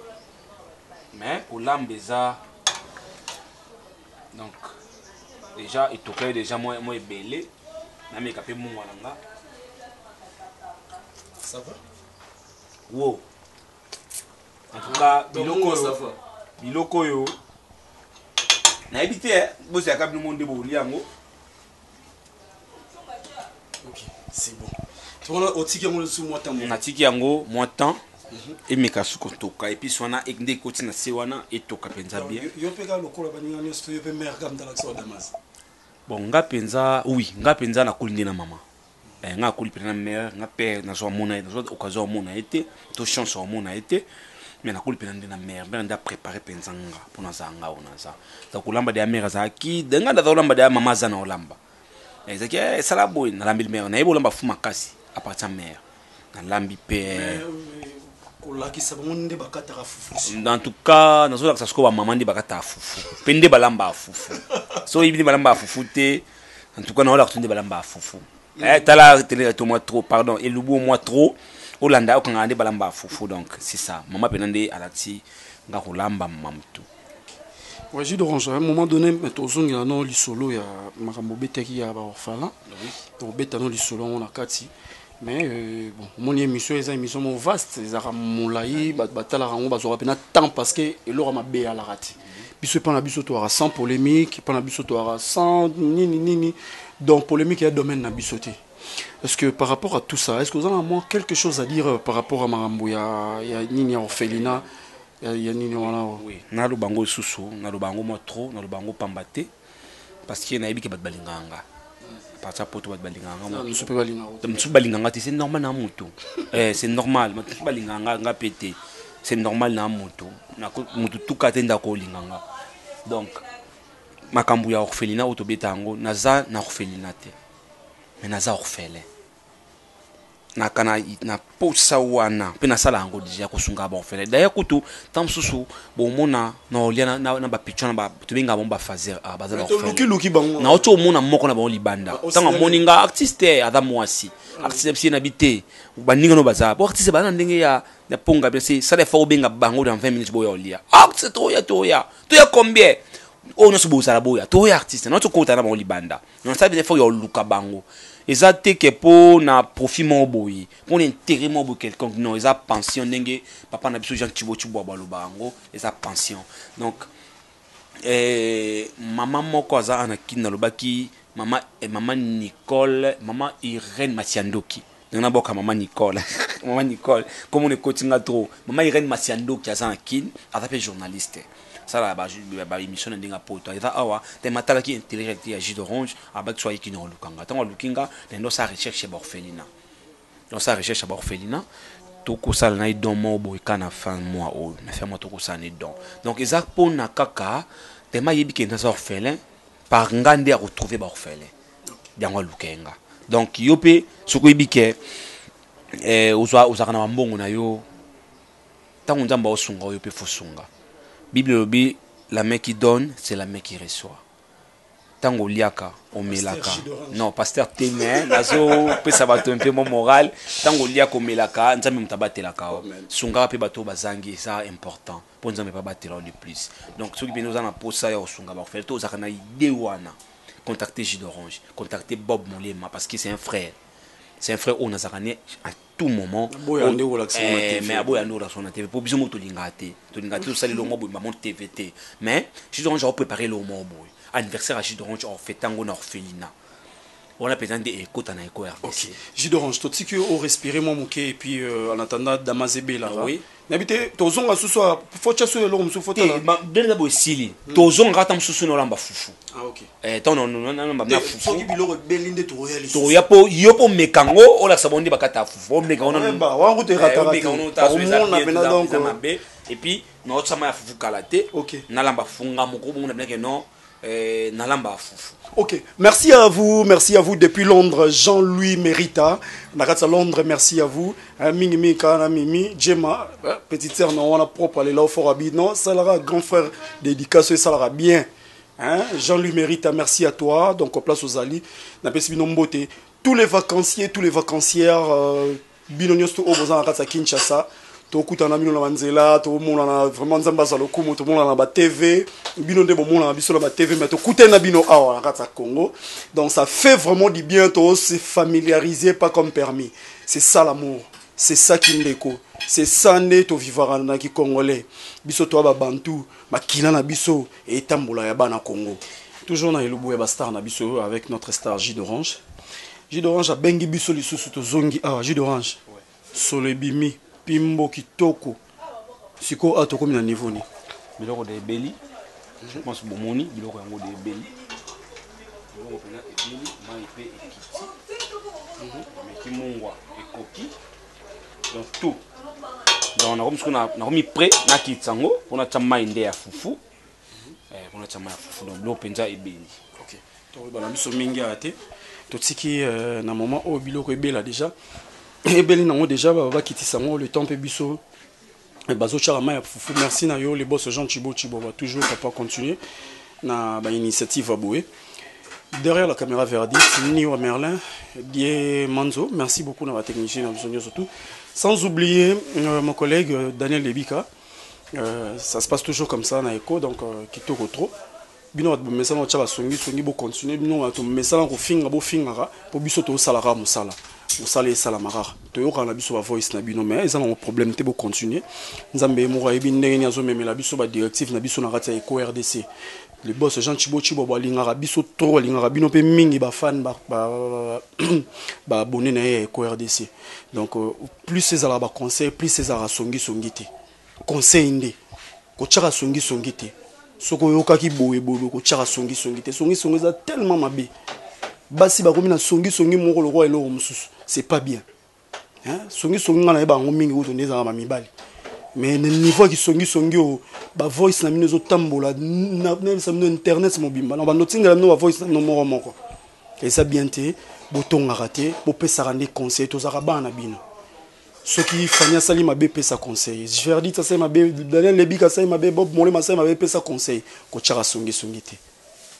Speaker 2: Mais kolambeza donc déjà il toquait déjà moi belé na me kapé mon wananga.
Speaker 1: Ça va?
Speaker 2: Wow. En tout cas, biloko yo. Na habité bosi akabi monde bo liango.
Speaker 1: OK, c'est bon. Tu vois otiki yango sous moi temps.
Speaker 2: Na tiki yango moi temps et mekasu kotoka et puis sona eknde koti na sewana et toka penza bien.
Speaker 1: Yo peka lokola baninga nyosto yo pe mère gam dans l'action Damas.
Speaker 2: Bon nga penza oui, nga penza na kulinde na mama. Nga kuli pena mère, nga père na zo mona, na zo occasion mona été, to chance mona été. Mais na kuli pena na mère, ben nda préparer penzanga pour na zanga ona za. Ta kulamba de mère za ki, denga da olamba de mama za na olamba. Ezaki sala boy na lambi mère, na yebo lamba fuma kasi à partir mère. Na lambi père. En tout cas, na zo la sasko ba maman de bakata fufu. Pende balamba fufu. so ibili balamba fufu te en tout cas na ola tunde balamba fufu tala télé to moi trop pardon et lubu moi trop olanda okanga balamba fufu donc c'est ça maman penande alati nga kolamba mamtu.
Speaker 1: Ouais, jus d'orange, à un moment donné, il y a un lisolo, il y a Marambo Beteki, il y a Orphala. Donc, Betano lisolo, on a Kati. Mais bon, mon émission est une émission vaste. Les Arabes Moulaï, Batala Rango, Bazora Pena, tant parce que l'or m'a bé à la rate. Puis ce pan abisso to sans polémique, pan abisso to sans ni. Donc, polémique est un domaine n'abissoté. Est-ce que par rapport à tout ça, est-ce que vous avez moins quelque chose à dire par rapport à Marambo? Il y a Nini Orphelina.
Speaker 2: Oui, na lo bango susu, na lo bango mo trop, na lo bango pambate parce que na yebi ke bat balinganga. Parce que poto bat balinganga mo.
Speaker 1: Nous super balinganga.
Speaker 2: Nous balinganga c'est normal na mutu. C'est normal, ma balinganga nga pété. C'est normal na mutu. Na mutu tout katenda ko linganga. Donc makambu ya orphelina otobetango naza na orphelina te. Mais naza orphelin. Na kana na posa wana pe na sala yango déjà kosunga ba orphelin d'ailleurs kutu tam susu bo mona na olia na ba pichona ba tubenga bomba fazer ba za orphelin
Speaker 1: luki bango
Speaker 2: na oto mona moko na ba libanda tanga moninga artiste ada mwasi artiste psi na bité baninga no baza bo artiste bana ndenge ya ponga bien c'est ça les faut benga bango dans 20 minutes bo olia artiste toya combien on no subo sala boya toya artiste na oto kota na ba libanda non ça veut faut yo luka bango. Et ça te que pour na profit mon boy pour l'intérêt mon boy quelqu'un non ils a pension dengue papa na biso Jean Chibo balobango ils a pension donc maman moko za anakina lobaki maman Nicole maman Irène Masiandoki na boka maman Nicole comme on est coaching trop maman Irène Masiandoki za anakina a journaliste. Ça là ba émission ndinga poto eza awa te matala ki intelligent ya jus d'orange abak soit ki no lukanga tango lukinga ndo sa recherche ba orphelina donc sa recherche ba orphelina to ko sala na idon mo boy kana fin mois o na fait moi to ko sala ni don donc eza pona kaka te ma yebi ke na orphelin par ngande a retrouver ba orphelin dango lukenga donc yope soko yebi ke uzakana mbongo na yo tango nzamba osunga yope fosunga. Bible dit la main qui donne, c'est la main qui reçoit. Tango liaka, omelaka. Non, pasteur Témé, nazo pe ça va un peu mon moral. Tango liaka omelaka, nzambe mtabatelaka. Sunga pe bato bazangi, ça important. Pour nzambe pas batela de plus. Donc ceux qui nous en posa ya sunga ba faire to zakana idée wana. Contactez Jus d'Orange, contactez Bob Molema parce que c'est un frère. C'est un frère on a zakane à tout moment. Mais abo ya ndora sona TV pour biso to lingate to sali lo mo boy maman TVT mais Jus d'Orange a préparé le mo boy anniversaire à Jus d'Orange en fêtant na orphelinat on a présenté écoute na éco RDC.
Speaker 1: OK Jus d'Orange to tiki au respirer mon moké et puis en attendant Damazebe là oui n'habité tozonga susu faut chasse le lom susu faut
Speaker 2: là bien d'abord sili tozonga tam susu no lamba fufu
Speaker 1: ah OK
Speaker 2: ton non na fufu
Speaker 1: soki biloko belinde to royal
Speaker 2: to yapo yopo mekango ola sabondi bakata fufu mekango non
Speaker 1: ba wangu te ratara donc
Speaker 2: et puis no sama ya fufu kalate
Speaker 1: OK
Speaker 2: na lamba funga moko na bien que non na lamba fufu.
Speaker 1: OK, merci à vous depuis Londres, Jean-Louis Mérita. Nakatsa Londres, merci à vous. Mimi Kana Mimi, Gemma, petite sœur non, on a propre aller là au Fort Abi. Non, ça sera grand frère dédicace, ça sera bien. Hein? Jean-Louis Mérita, merci à toi. Donc, au place aux Ali, Nambote. Tous les vacanciers, tous les vacancières, Binonios to Obozan Nakatsa Kinshasa. Tokutana bino na manzela to mona na vraiment nzamba za lokumu to mona na ba TV bino nde mona na biso na ba TV mais to kutena bino awa na kata Congo donc ça fait vraiment du bien to se familiariser pas comme permis c'est ça l'amour c'est ça qui ndeko c'est ça né to vivara na ki congolais biso to ba bantu makina na biso et tambola ya bana Congo toujours na elubu ya ba star na biso avec notre star Jus d'Orange a bengi biso lisusu to zongi ah Jus d'Orange Solebimi Pimbo kitoko siko atoko mina niveau ni
Speaker 2: biloko de beli je pense bomoni biloko yango de beli biloko pena ebeli mai pe ekiti mais kimongwa ekoki donc tout donc na komsko na komi prêt na kitsango pona tama inde ya fufu pona tama ya fufu donc biloko penza ebeli.
Speaker 1: OK to bana biso mingi ate to tiki na moment o biloko ebela déjà ebeli nango déjà ba kitisa ngo le temps pe biso bazo charama ya fufu merci na yo les boss Jean Chibo va toujours papa continuer na ba initiative à Boué. Derrière la caméra Verdict, Niwa Merlin, Die Manzo, merci beaucoup à la technicienne surtout. Sans oublier mon collègue Daniel Lebika. Ça se passe toujours comme ça na Eco, donc qui te retrouve. Bino ba message na tshaba songi bo continuer bino to message na ko finga bo fingara po biso to salara musala. Musala e sala marara. To yo kana biso ba voice na bino mais ils ont un problème te bo continuer. Nzambe mo ra ebi ndenge azo memela biso ba directive na biso na kati ya Eco RDC. Le boss Jean Chibo balingara biso trop lingara bino pe mingi ba fan ba abonné na Eco RDC. Donc plus ces ala ba conseil, plus ces ala songi te. Conseil inde. Ko tshaka songi te. Soko yoka ki boye ko tshaka songi te. Songi za tellement mabe. Basi ba komi na songi moko le roi elo mususu. C'est pas bien. Hein? Songi ngana e ba ngomingi uto ndeza ma mibali. Mais le niveau qui songi ba voice na mino zo tambola na internet mobimba na ba notinga no ba voice no moko. Et ça bien té boton raté bo pesa rande conseil to zaka bana bino. Ce qui fanya sali mabe pesa conseil. Je vais dire ça c'est mabe Daniel Lebika ça mabe Bob Molé ça mabe pesa conseil ko tshaka songi te.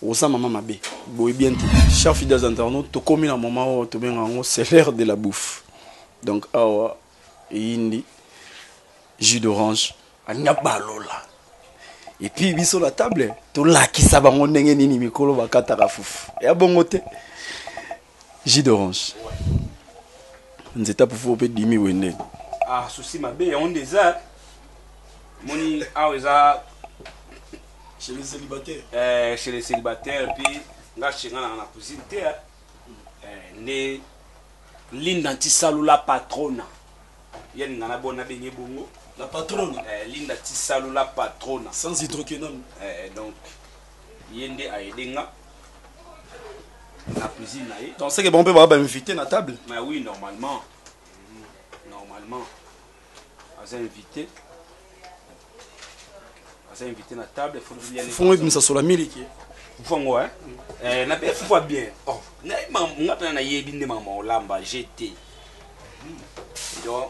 Speaker 1: Osa mama mabe. Boy bien té. Chers fidèles internautes, to komi na moment to benga ngo c'est l'heure de la bouffe. Donc awa indi jus d'orange anyabalola. Et puis biso la table to lakisa bango ndenge nini mikolo bakataka fufu. Ya bongo te. Jus d'orange. Nzeta pour vous dimi wende.
Speaker 2: Ah souci mabe on déjà moni aweza
Speaker 1: chez les célibataires.
Speaker 2: Chez les célibataires puis nga chinga na cuisine te ne Linda Tisalula patrona. Yeni ngana bona benye bongo.
Speaker 1: La patronne.
Speaker 2: Linda Tisalula patrona.
Speaker 1: Sans hydroquinone.
Speaker 2: Donc yende ayedenga la cuisine là.
Speaker 1: Donc c'est que bon peut pas inviter na table.
Speaker 2: Mais oui normalement. Normalement. As invité. As invité na table, il faut bien.
Speaker 1: Faut même ça sur la miliki.
Speaker 2: Faut moi na be faut bien. Oh, na ngata na yebi ndema ma lamba GT. Donc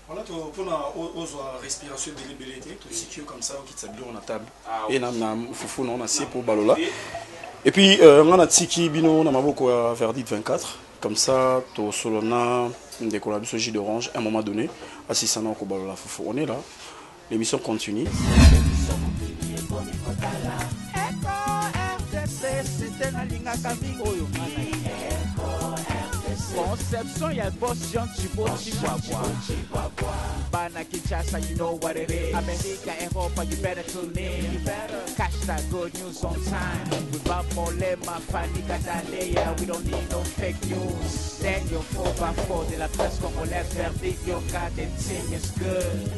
Speaker 1: voilà pour la respiration délibérée, tout ce qui est comme ça qui s'habille on la table. Et na fufu non na si pour balola. Et puis on a tiki bino na maboko ya Verdict 24 comme ça to solona des collaborations jus d'orange à un moment donné assistant ko balola fufu. On est là. L'émission continue.
Speaker 3: Conception, y'a boss Jean Chihuahua. Bana Kinshasa, you know what it is. America, Europa, you better tune in. You better catch that good news on time. We Bob Molé, ma Fanny Catalea. We don't need no fake news. Then you're 4x4 de la presse congolaise. Verdict, your goddamn team is good.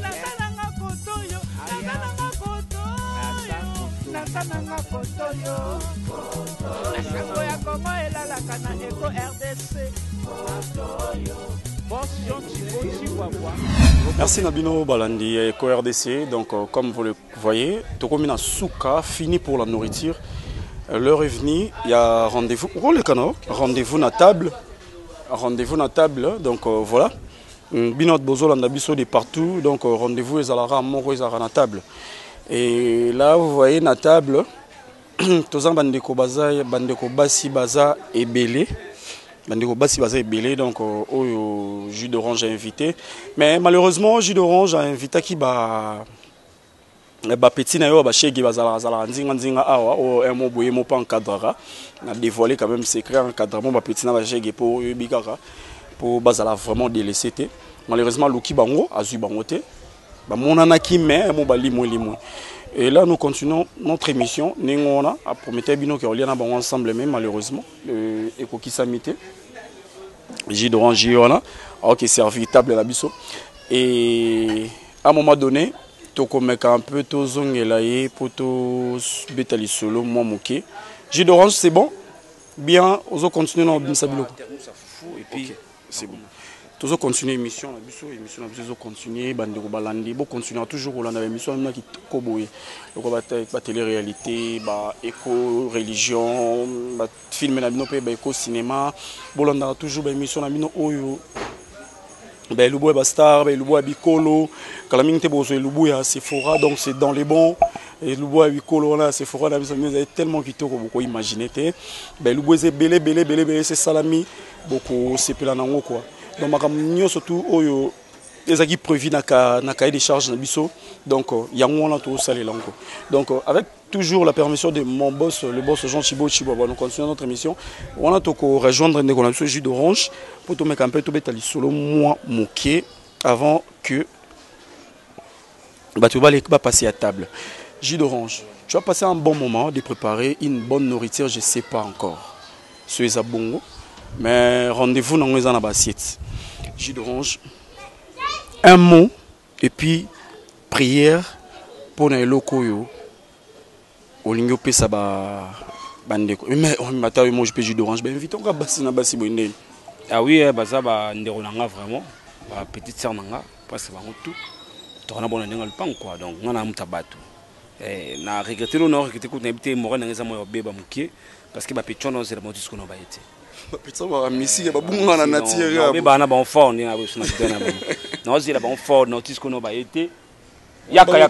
Speaker 3: Nakananga photo yo. Nakango ya Congo elalaka na Eco RDC.
Speaker 1: Merci Nabino Balandi Eco RDC. Donc comme vous le voyez, Tokomina Souka fini pour la nourriture. L'heure est venue, il y a rendez-vous. Rendez-vous na table. Rendez-vous na table. Donc voilà. Binot Bozo Landabiso de partout. Donc rendez-vous Ezalara Moro Ezara na table. Et là, vous voyez la table, tous bandeko baza, bandeko basi baza et belé, bandeko basi baza et belé, donc au jus d'orange a invité. Mais malheureusement, jus d'orange a invité qui ba petit na yo ba chegi bazala nzinga awa o un mot boye mo pas encadrera, na dévoilé quand même secret encadrement ba petit na ba chegi pour bikaka pour bazala vraiment délaissé. Malheureusement, Luki bango azu bango te. Et là, nous continuons notre émission. Nous avons promis bino que on a ensemble, mais malheureusement, Eco qui s'amité. Jus d'orange, ok, servi table la biso. Et à un moment donné, tu comme un peu to zongelaye pour to betali solo moi moké. Jus d'orange, c'est bon. Bien, on continue dans le sabilo.
Speaker 2: Et puis,
Speaker 1: c'est bon. Toujours continuer l'émission, l'émission nous continuer, bandeko balandi, bon continuer toujours au landa l'émission nous qui koboye, donc ba télé-réalité, ba éco religion, ba film na bino pe ba éco cinéma, bolanda toujours ba émission na bino oyo, ba lubo ba star, ba lubo bikolo, kala mingte bozo lubo ya Sephora, donc c'est dans les bons, et le bois 8 colonna c'est fort, vous avez tellement quitté que vous imaginez. Ben le bois c'est belé, c'est salami, beaucoup c'est pelanango quoi. Donc ma surtout oyo les acquis prévus na cahier de charges na biso. Donc il y a un tout salé là. Donc avec toujours la permission de mon boss, le boss Jean Chibo Chiboba, nous continuons notre émission. On a tout rejoindre ce jus d'orange pour tout mettre un peu tout bétali solo moi moqué avant que tu vas passer à table. Jus d'orange. Tu vas passer un bon moment de préparer une bonne nourriture, je ne sais pas encore. C'est ça bon, mais rendez-vous dans les assiette. Jus d'orange. Un mot et puis prière pour les locaux yo. Olingo pe ça ba bandeko. Mais on m'attend moi je peux jus d'orange. Ben invite on va bassi na bassi bonne.
Speaker 2: Ah oui, bah ça ba ndeko nanga vraiment. Ba petite sœur nanga parce que ba tout. Tona bona ndinga le pan quoi. Donc on a mutabatu. Na regretter le nord que na habité mora na ngeza moyo beba mukie parce que ba pechono c'est le motus qu'on ba été.
Speaker 1: Ba pechono ba misi ba bunga na nature.
Speaker 2: Ba na ba fort ni na bo suna tena ba. Na ozila ba fort notice qu'on ba été. Yaka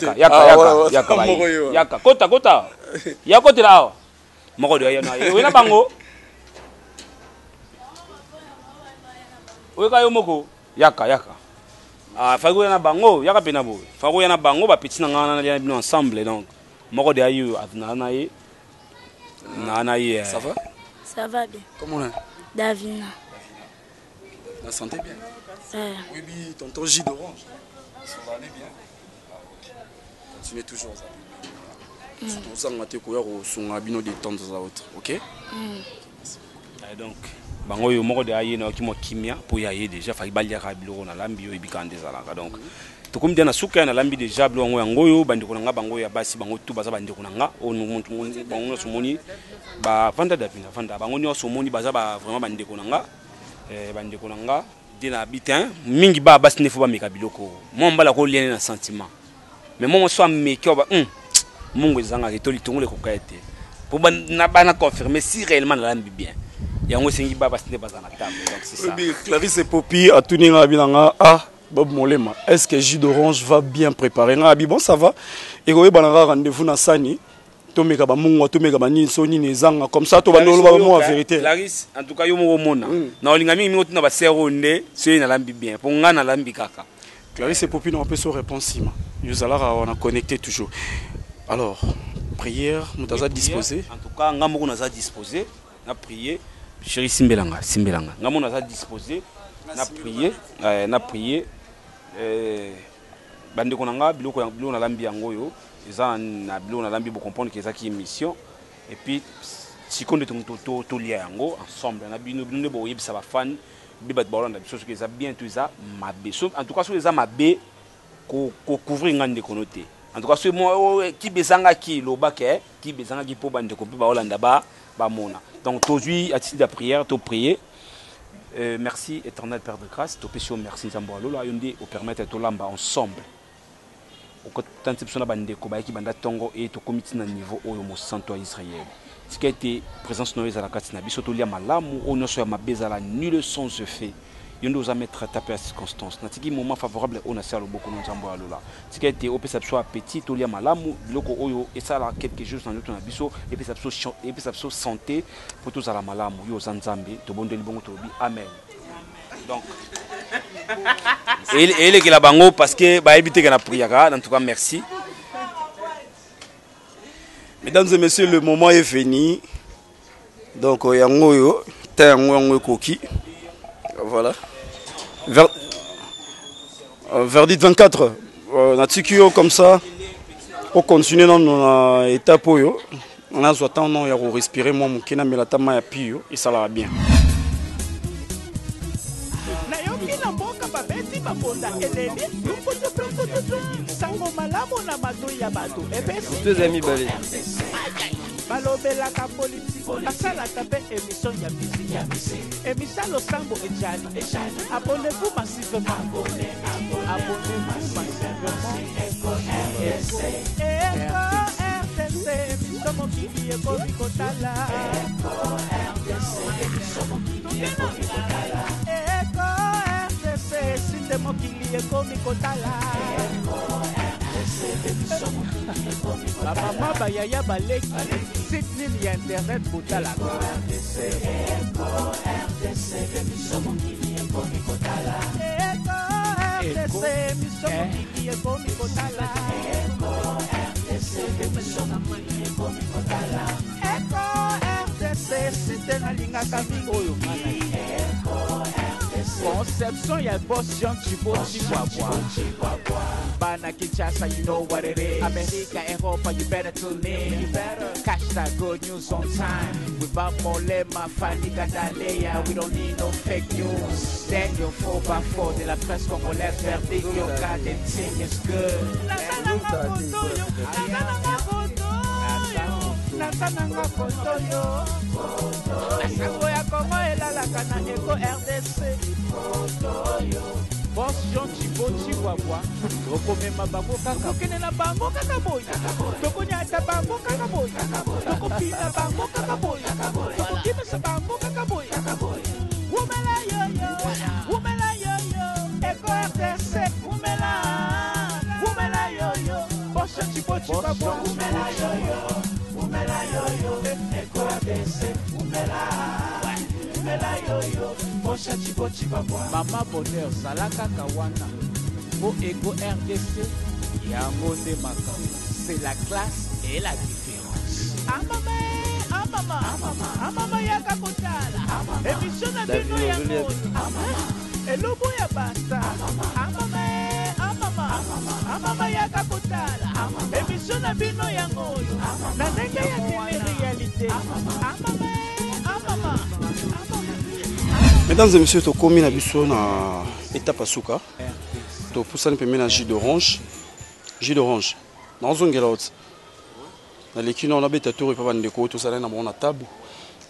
Speaker 2: kota yako tira moko de yana wena bango weka yo moko yaka fago yana bango yaka pena bo fago yana bango ba petit ngana na bino ensemble donc moko de ayo na ye
Speaker 5: ça va bien
Speaker 1: comment on est
Speaker 5: Davina
Speaker 1: la santé bien oui bi tonton jus d'orange ça va aller bien. Continuez toujours ça. Tout ça on a été courir au son abino de temps à autre, ok?
Speaker 2: Donc bango yo moko de aye na ki mo kimia pour y aye déjà fa balia ka biloko na lambi yo ibikande zalaka donc to comme dia na suka na lambi déjà biloko yango yo bandiko na nga bango ya basi bango tu baza bandiko na nga o muntu bango so moni ba fanda davina fanda bango nyo so moni baza ba vraiment bandiko na nga bandiko na nga dina bitin mingi ba basi ne fo ba meka biloko mo mbala ko liene na sentiment. Mais moi, je suis un Mungu zanga to litongole ko kaete pour na confirmer si réellement la lambi bien yango sengi baba sine bazana table donc c'est ça.
Speaker 1: Clarisse et Popi a tourné na binanga Bob Molema, est-ce que jus d'orange va bien préparer na bon ça va et ko bananga rendez-vous na sani to meka ba mungu to meka ba ni soni ne zanga comme ça to bandolo ba mo en vérité.
Speaker 2: Clarisse en tout cas yo mo mona na olinga mingi to na ba seronde c'est na lambi bien pour nga na lambi kaka.
Speaker 1: Clarisse et Popi n'ont pas so réponse nous allons on a connecté toujours. Alors, prière, nous avons disposé.
Speaker 2: En tout cas, nous avons disposé, nous avons prié. Chérie Simbelanga. Nous avons disposé, nous avons prié, nous avons prié. Bande konanga, biloko na lambi yangoyo, eza na biloko na lambi pour comprendre que ça qui est mission. Et puis, si on est tout lié yango ensemble, on a bien nous bo yebisa ba fan, bibat balon na biso que ça bien tout ça mabe. En tout cas, sur les mabe ko couvrir ngande konoté. En tout cas, c'est moi qui bezanga qui lobake, qui bezanga qui pour bande ko ba Hollanda ba mona. Donc aujourd'hui, à titre de prière, to prier. Merci éternel Père de grâce, to péché merci Nzambo alola yonde au permettre to lamba ensemble. Au tant que personne bande ko ba ki banda tongo et to comité na niveau oyo mo santo Israël. Ce qui a été présence noise à la carte na biso to lia malamu o no so ya mabezala nul son se fait. Yondo za mettre taper à circonstance. Natiki moment favorable on a serre beaucoup Nzambo alola. Ce qui a été au perception appétit to lia malamu loko oyo et ça là quelque chose dans notre biso et puis ça santé pour tous à la malamu yo zanzambe to bondeli bongo to bi amen. Donc et les la bango parce que ba éviter que na prière en tout cas merci.
Speaker 1: Mesdames et messieurs, le moment est venu. Donc yango yo tango koki. Voilà. Verdict 24. Natikio comme ça. On continue dans notre étape. On a soit temps ya respirer moi mon kina melatama ya pio et ça va bien.
Speaker 6: Deux amis balais.
Speaker 3: balobelaka politiki basalaka mpe émission ya misiki émission losambo ejani abonnez-vous massivement RTC émission mokili ekomi kotala RTC sinde mokili ekomi kotala La maman bayaya baleki site nini ya internet botalaka Conception ya boss Jean Chiboti Bana Kinshasa, you know what it is. America, Europa, you better tune in. You better catch that good news on time. Without Molema, Fanny Gadalea, we don't need no fake news. Daniel 4x4 de la presse congolaise, verdict, your goddamn thing is good. Nasananga foto yo Nasango ya Kongo elalaka na Eko RDC foto yo Boss Jean Chiboti Wabwa Tokomema bango kaka Tokene na bango kaka boy Tokonyata bango kaka boy Tokopina bango kaka boy Tokokimesa bango kaka boy Wumela yo yo Wumela yo yo Eko RDC Wumela yo yo Boss Jean Chiboti Wabwa Wumela yo yo Umela yo-yo, Eko RDC, umela yo-yo, Bosha Chibochi Babwa. Mama Bonheur, Salaka Kawana, Bo Eko RDC, Yango Demaka. C'est la classe et la différence. Amama Yaka Kotala, émission na bino yango. Elobo ya basta. Amama Yaka Kotala, émission na bino yango. Na ndenge ya télé-réalité.
Speaker 1: Mesdames et messieurs, tu commis na biso na étape asuka. Tu poussane pemé na jus d'orange. Jus d'orange. Na zongela ot. Na lekino na beta tour pa bandeko to sala na mona table.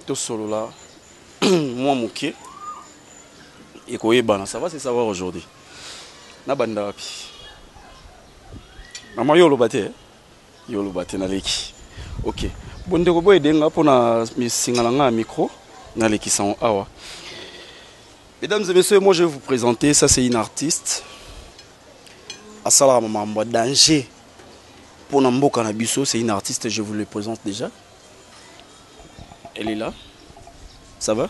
Speaker 1: To solo là. Moi moké. Et koyebana, ça va c'est savoir aujourd'hui. Na banda wapi. Mama yolo bate. Yolo bate na leki. OK. Bondeko boy denga pona singala micro na leki sans awa. Mesdames et messieurs, moi je vais vous présenter, ça c'est une artiste. Asala Mamamba Danger. Pour Nambo Kanabiso, c'est une artiste, je vous le présente déjà. Elle est là. Ça va?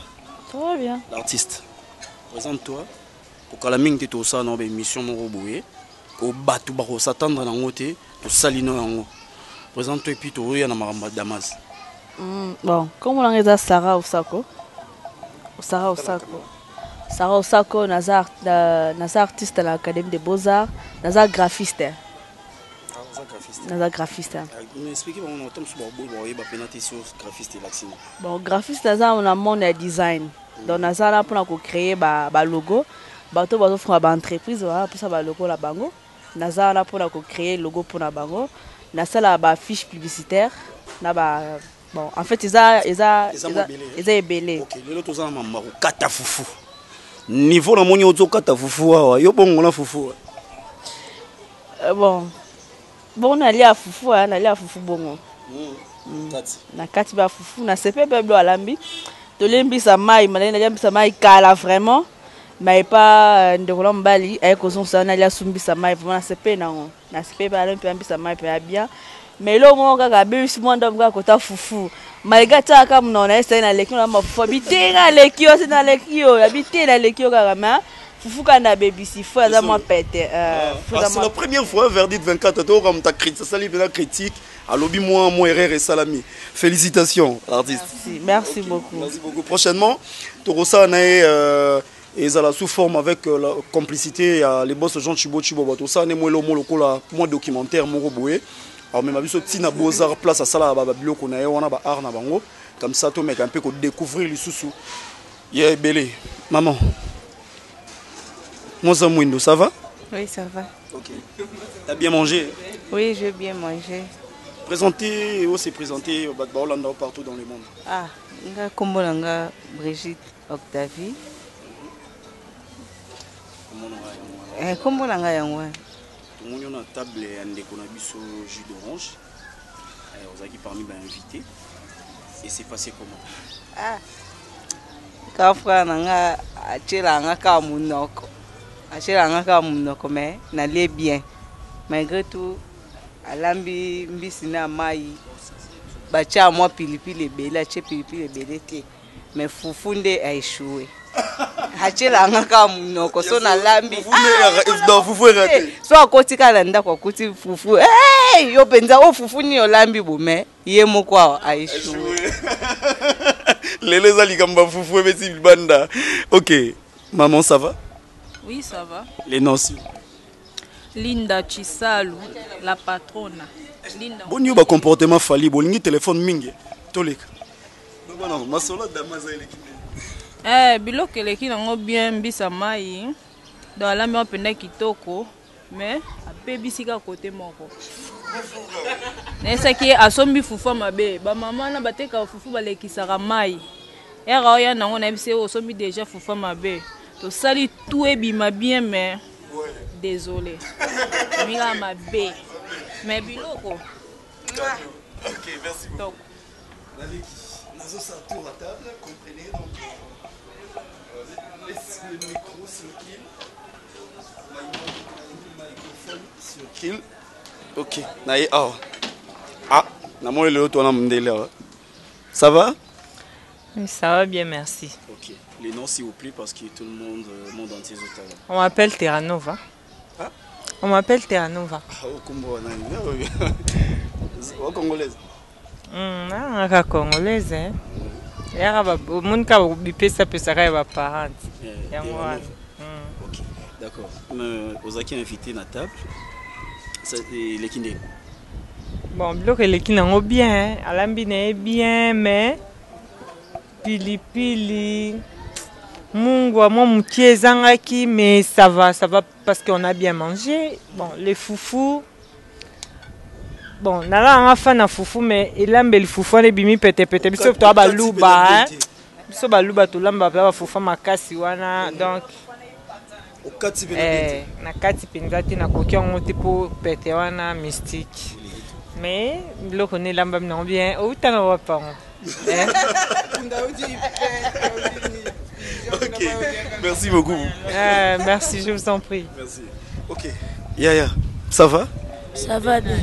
Speaker 5: Ça va bien.
Speaker 1: L'artiste. Présente-toi. Pour que la mine te tosa dans l'émission mon roboué. Au batu bako s'attendre dans côté, to salino yango. Présente-toi et puis to ya na Maramba Damas.
Speaker 5: Bon, comme on a Sarah Osako. Sarah Osako. Sarah Osako, Nazar artiste à l'Académie des Beaux-Arts, Nazar graphiste. Nazar graphiste.
Speaker 1: Expliquez-moi, on entend sur graphiste et l'accent.
Speaker 5: Bon, graphiste, Nazar, on a mon design. Donc, Nazar, là, pour créer un logo, bateau, bateau, pour une entreprise, pour ça, un logo, la bango. Nazar, là, pour créer le logo pour la bango. Nazar, là, une fiche publicitaire. Bon, en fait, ils ont ébélé.
Speaker 1: Ok, le lot, ils ont kata foufou. Niveau na moni ozo kata fufu awa yo bongo na fufu
Speaker 5: bon na lia fufu bongo na kati ba fufu na sepe beblo alambi to lembisa mai malena lembisa mai kala vraiment mais pas ndekolo mbali ay kozon sa na lia sumbisa mai vraiment na sepe na sepe ba lembisa mai pe bien mais lo mo kaka bisi mwanda mga kota fufu malgré ça comme non essaye na lekio na mafufu bitenga lekio c'est na lekio habiter na lekio kaka mais fufu kana baby si faut ça moi pète
Speaker 1: c'est la première fois verdict 24 to comme ta critique ça libère la critique à lobby moi erreur et salami félicitations artiste
Speaker 5: merci beaucoup
Speaker 1: prochainement Torosa na et ça la sous forme avec la complicité les boss Jean Chiboti tout ça ne moi le moi documentaire mon roboué. Alors même abiso tina Beaux-Arts place à sala ba biloko na on a ba art na bango comme ça to mec un peu ko découvrir les sous yeah belé maman moi ça mouindo ça va?
Speaker 7: Oui ça va.
Speaker 1: OK. T'as bien mangé?
Speaker 7: Oui, j'ai bien mangé.
Speaker 1: Présenter ou c'est présenter au Badba Hollanda partout dans le monde.
Speaker 7: Ah, nga kombolanga Brigitte Octavie. Kombolanga yango.
Speaker 1: Tout le monde a une table et un jus d'orange. Vous avez parmi les invités. Et c'est passé comment?
Speaker 7: Ah, Kafra nanga achela ka munoko. Achela ka munoko mais n'allait bien. Malgré tout, alambi mbisi na mai bacha mwa pilipili ebele atie pilipili ebele te mais fufu nde aéchoué hachelanga kaka munoko so nalambi
Speaker 1: fufu erate
Speaker 7: so akoti kaka na ndako akuti fufu yo mpenza o fufu nini olambi bome ye moko awa aéchoué
Speaker 1: lelo eza likambo ya fufu ebeti libanda. Ok, maman, ça va?
Speaker 5: Oui, ça va.
Speaker 1: Les noms aussi.
Speaker 5: Linda Chisalu, la patronne. Linda.
Speaker 1: Bon, il y a un comportement falli. Bon, il y a un téléphone mingi. Toleka. Non, ma solo damaza ele.
Speaker 5: Biloko eleki nango bien mbisa mai. Dans la mer penda kitoko, mais apebisi ka côté moko. Nesa ki asombi fufu mabe. Ba mama na bateka fufu balekisaka mai. Era oya nango na bise osombi déjà fufu mabe. To sali tout ebima bien mais désolé. Mira mabe. Mais biloko.
Speaker 1: Ok, merci beaucoup. Nous sommes autour à table, comprenez donc laisse le micro sur kill. Microphone sur kill. Ok, naïe namoi le autre on a. Ça va?
Speaker 8: Ça va bien, merci.
Speaker 1: Ok, les noms s'il vous plaît parce que tout le monde entier est au talent.
Speaker 8: On m'appelle Terranova.
Speaker 1: Ah?
Speaker 8: On m'appelle Terranova.
Speaker 1: Ah, au Congo, au congolaise.
Speaker 8: Ah, congolaise, hein. Mon cas, ça peut s'arrêter à parents.
Speaker 1: Ok, d'accord. Vous avez invité à table. Les Kindé.
Speaker 8: Bon, les Kindé sont bien. Alambine est bien, mais. Pili. Mungwa, moi, moutier zangaki, mais ça va parce qu'on a bien mangé. Bon, les foufous. Bon, nala un fan à foufou, mais il aime le foufou, les bimi pete. Biso to baluba, hein. Biso baluba to lamba ba foufou makasi wana, donc. Na kati penzati na koki on tipo pete wana mystique. Mais le connaît lamba non bien, ou t'en vas pas.
Speaker 1: Ok, merci beaucoup.
Speaker 8: Merci, je vous en prie.
Speaker 1: Merci. Ok. Yaya, ça va?
Speaker 9: Ça va bien.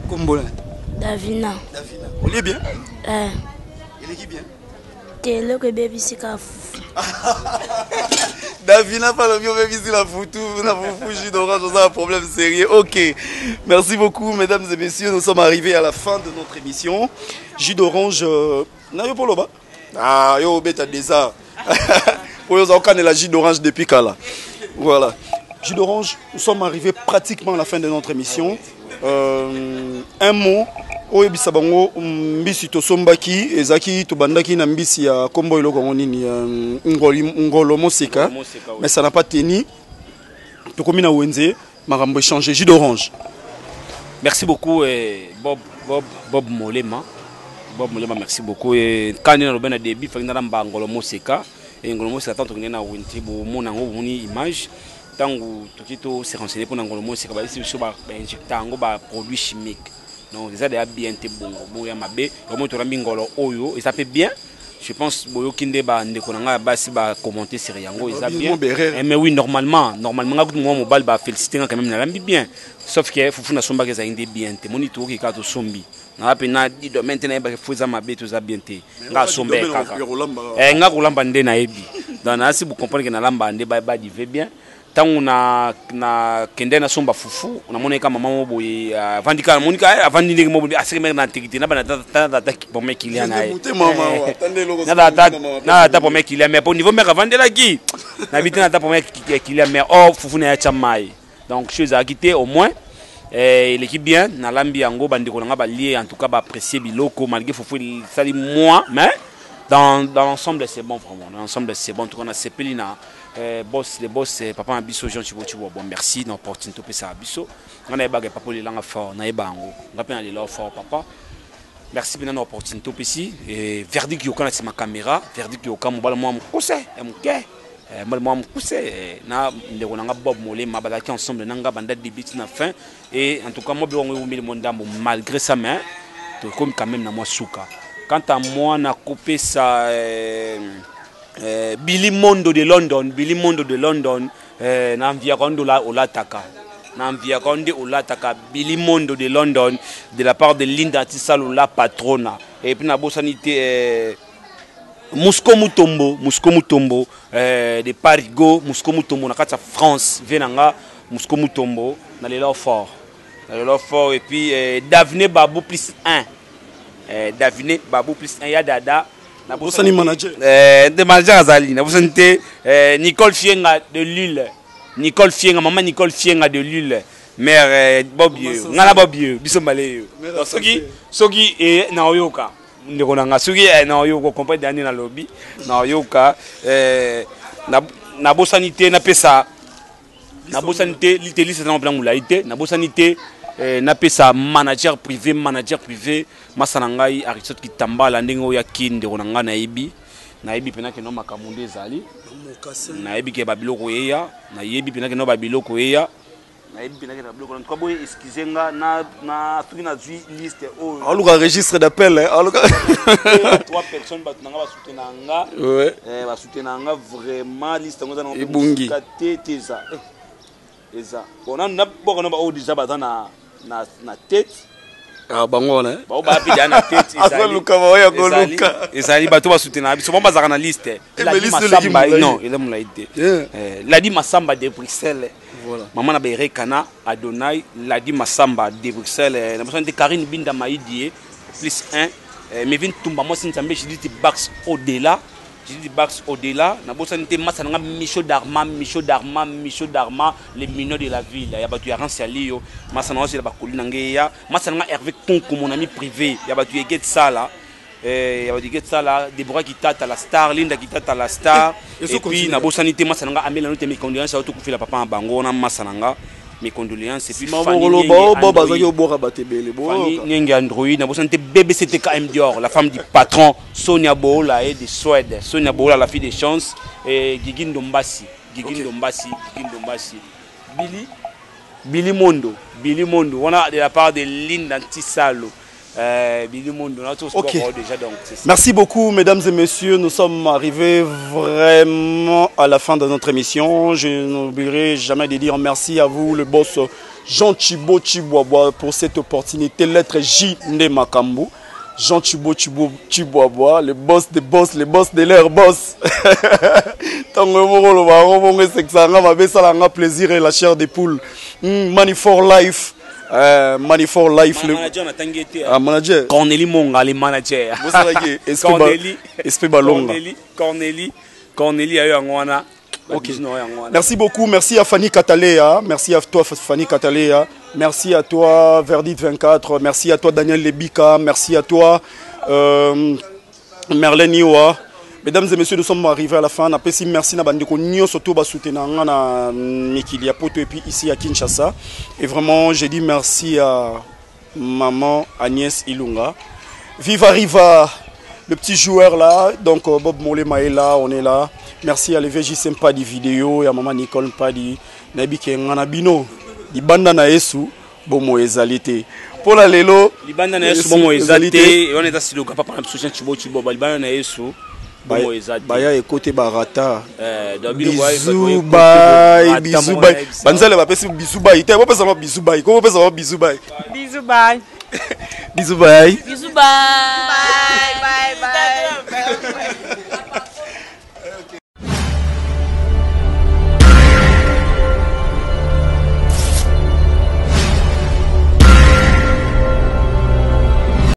Speaker 1: Kombola.
Speaker 9: Davina.
Speaker 1: On est bien?
Speaker 9: Il
Speaker 1: est qui bien?
Speaker 9: T'es là que baby c'est qu'à fou.
Speaker 1: Davina pas le mieux baby c'est la foutou, la foufou jus d'orange, on a un problème sérieux. Ok. Merci beaucoup mesdames et messieurs, nous sommes arrivés à la fin de notre émission. Jus d'orange na yo polo ba? Ah yo beta déjà. Pour yo aucun la jus d'orange depuis Kala. Voilà. Jus d'orange, nous sommes arrivés pratiquement à la fin de notre émission. Un mot oyo bisabango mbisi to sombaki ezaki to bandaki na mbisi ya kombo iloko nini ngolo moseka mais ça n'a pas tenu to komina wenze makambo échanger jus d'orange.
Speaker 2: Merci beaucoup Bob Molema. Bob Molema, merci beaucoup. Et quand on a le début, il y a un ngolo moseka et ngolo moseka tant qu'on est na wenze bo mona ngo image. Tant que tu se renseigner pour ngolo moseka ba ici sur ba injecter ngo ba produit chimique. Donc ça déjà bien été bon boya mabe comment tu rambi ngolo oyo et ça fait bien. Je pense boyo kinde ba ndeko nanga ba si ba commenter sur yango ça bien. Mais oui normalement ngaku mo mobile ba féliciter quand même na rambi bien. Sauf que fufu na somba que ça inde bien te monito ki ka to sombi. Na pena di do maintenant ba fuza mabe to za bien te. Nga sombe kaka. Nga kolamba nde na yebi. Donc na si vous comprenez que na lamba nde ba dive bien. Tant na kende na somba fufu na moneka mama mo boye vandika monika avandi mo boye aseme na tikiti na bana tata pour me kilia na na ta pour me kilia mais pour niveau me vandela ki na bitina ta pour me kilia mais oh fufu na ya chamai donc chose à quitter au moins l'équipe bien na lambi yango bandiko nga ba lié en tout cas ba apprécier biloko malgré fufu ça dit moi mais dans l'ensemble c'est bon vraiment dans l'ensemble c'est bon tout on a sepelina les boss papa Abisso Jean Chibochibo bon merci d'opportunité pour ça Abisso on a bagé papa les langues fort na ebango on a peine aller là fort papa merci bien d'opportunité ici et verdict yo kana ma caméra verdict yo ka mobala moi mukuse mke moi mukuse na ndeko nanga Bob Molema balaki ensemble nanga banda début na fin et en tout cas moi bi on mille mondambo malgré ça mais to comme quand même na moi souka quant à moi na coupé ça Billy Mondo de London na environ $1 au lataka Namvia Konde Olataka Billy Mondo de London de la part de Linda Tisalola Patrona. Et puis Nabo Sanité Mousko Mutombo de Parigo, Mousko Mutombo, Nakata France, Venanga, Mousko Mutombo, dans les fort. Et puis Davine Babou plus 1. Davine Babou plus 1, Yadada.
Speaker 1: Nabosani manager.
Speaker 2: De manager Azali. Nabosante Nicole Fienga de Lille. Nicole Fienga, maman Nicole Fienga de Lille. Mère Bobieu. Ngala Bobieu, Bisomale. Sogi et Naoyoka. Ndekona Sogi et Naoyoka, compagnie d'année dans le lobby. Naoyoka. Nabosanité, Napesa. Nabosanité, l'Italie, c'est un plan moulaïté. Nabosanité. Napesa manager privé masanangai Aristote Kitamba landingo ya kinde onanga naibi penake no makamunde zali naibi ke babiloko yeya naibi penake no babiloko yeya naibi penake na biloko kwa boye excusenga na tuki na zui liste o
Speaker 1: aluka registre d'appel aluka
Speaker 2: 3 personnes batunanga basutenanga
Speaker 1: ouais
Speaker 2: basutenanga vraiment liste ngoza na
Speaker 1: ebungi
Speaker 2: kateza eza bona na boko no ba o déjà bazana na tête
Speaker 1: bango na
Speaker 2: ba ba pida na tête ezali bato ba soutenir biso bomba zaka na liste la Masamba non il est moulaïté la di Masamba de Bruxelles voilà maman na berekana Adonai la di Masamba de Bruxelles na besoin de Karine Binda Maïdie plus 1 mais vient tumba moi sin tambe je dis bax au-delà je dis bax au-delà na besoin de masanga Michaud Darma les minots de la ville ya batu ya Rancialio masanga aussi la bakolina ngeya masanga Hervé Konko mon ami privé ya batu yeget sala ya batu yeget sala Deborah Kitata la star Linda Kitata la star et puis na besoin de masanga amela note mes condoléances auto kufila papa bango na masanga mes condoléances et puis Fanny Niengi Android na besoin de BBCTKM Dior la femme du patron Sonia Bola et de Suède Sonia Bola la fille de chance et Gigi Ndombasi Billy Mondo on a de la part de Linda Tisalo Billy Mondo on a tous déjà donc
Speaker 1: merci beaucoup mesdames et messieurs, nous sommes arrivés vraiment à la fin de notre émission. Je n'oublierai jamais de dire merci à vous le boss Jean Chibo Chiboaboa pour cette opportunité, lettre J Nde Makambu. Jean Chibo Chiboaboa, le boss des boss, le boss de leur boss. Plaisir et la chair des poules. Money for life. Money for life.
Speaker 2: Manager. Cornélie Monga, les managers. Cornélie a eu un wana.
Speaker 1: Okay. Merci beaucoup, merci à Fanny Cataléa, merci à toi Fanny Cataléa, merci à toi Verdict 24, merci à toi Daniel Lebika, merci à toi Merlin Iowa. Mesdames et messieurs, nous sommes arrivés à la fin. Merci à Bandeko Nyo, surtout à soutenir Mikilia Poto et puis ici à Kinshasa. Et vraiment, j'ai dit merci à maman Agnès Ilunga. Viva Riva, le petit joueur là, donc Bob Molema est là, on est là. Merci à l'EVJ Sympa di vidéo, et à maman Nicole Padi, Nabi Kenganabino, di banda na Yesu, bomo ezalité. Pour la lelo,
Speaker 2: di banda na Yesu bomo ezalité, on est assis le papa par soutien Chibo, di banda na Yesu, bomo ezalité.
Speaker 1: Baya écoute barata.
Speaker 2: Bisou
Speaker 1: bye, bisou bye. Banzale va passer bisou bye. Tu vas pas savoir bisou bye. Comment on peut savoir bisou bye?
Speaker 8: Bisou bye.
Speaker 1: Bisou bye.
Speaker 4: Bisou bye.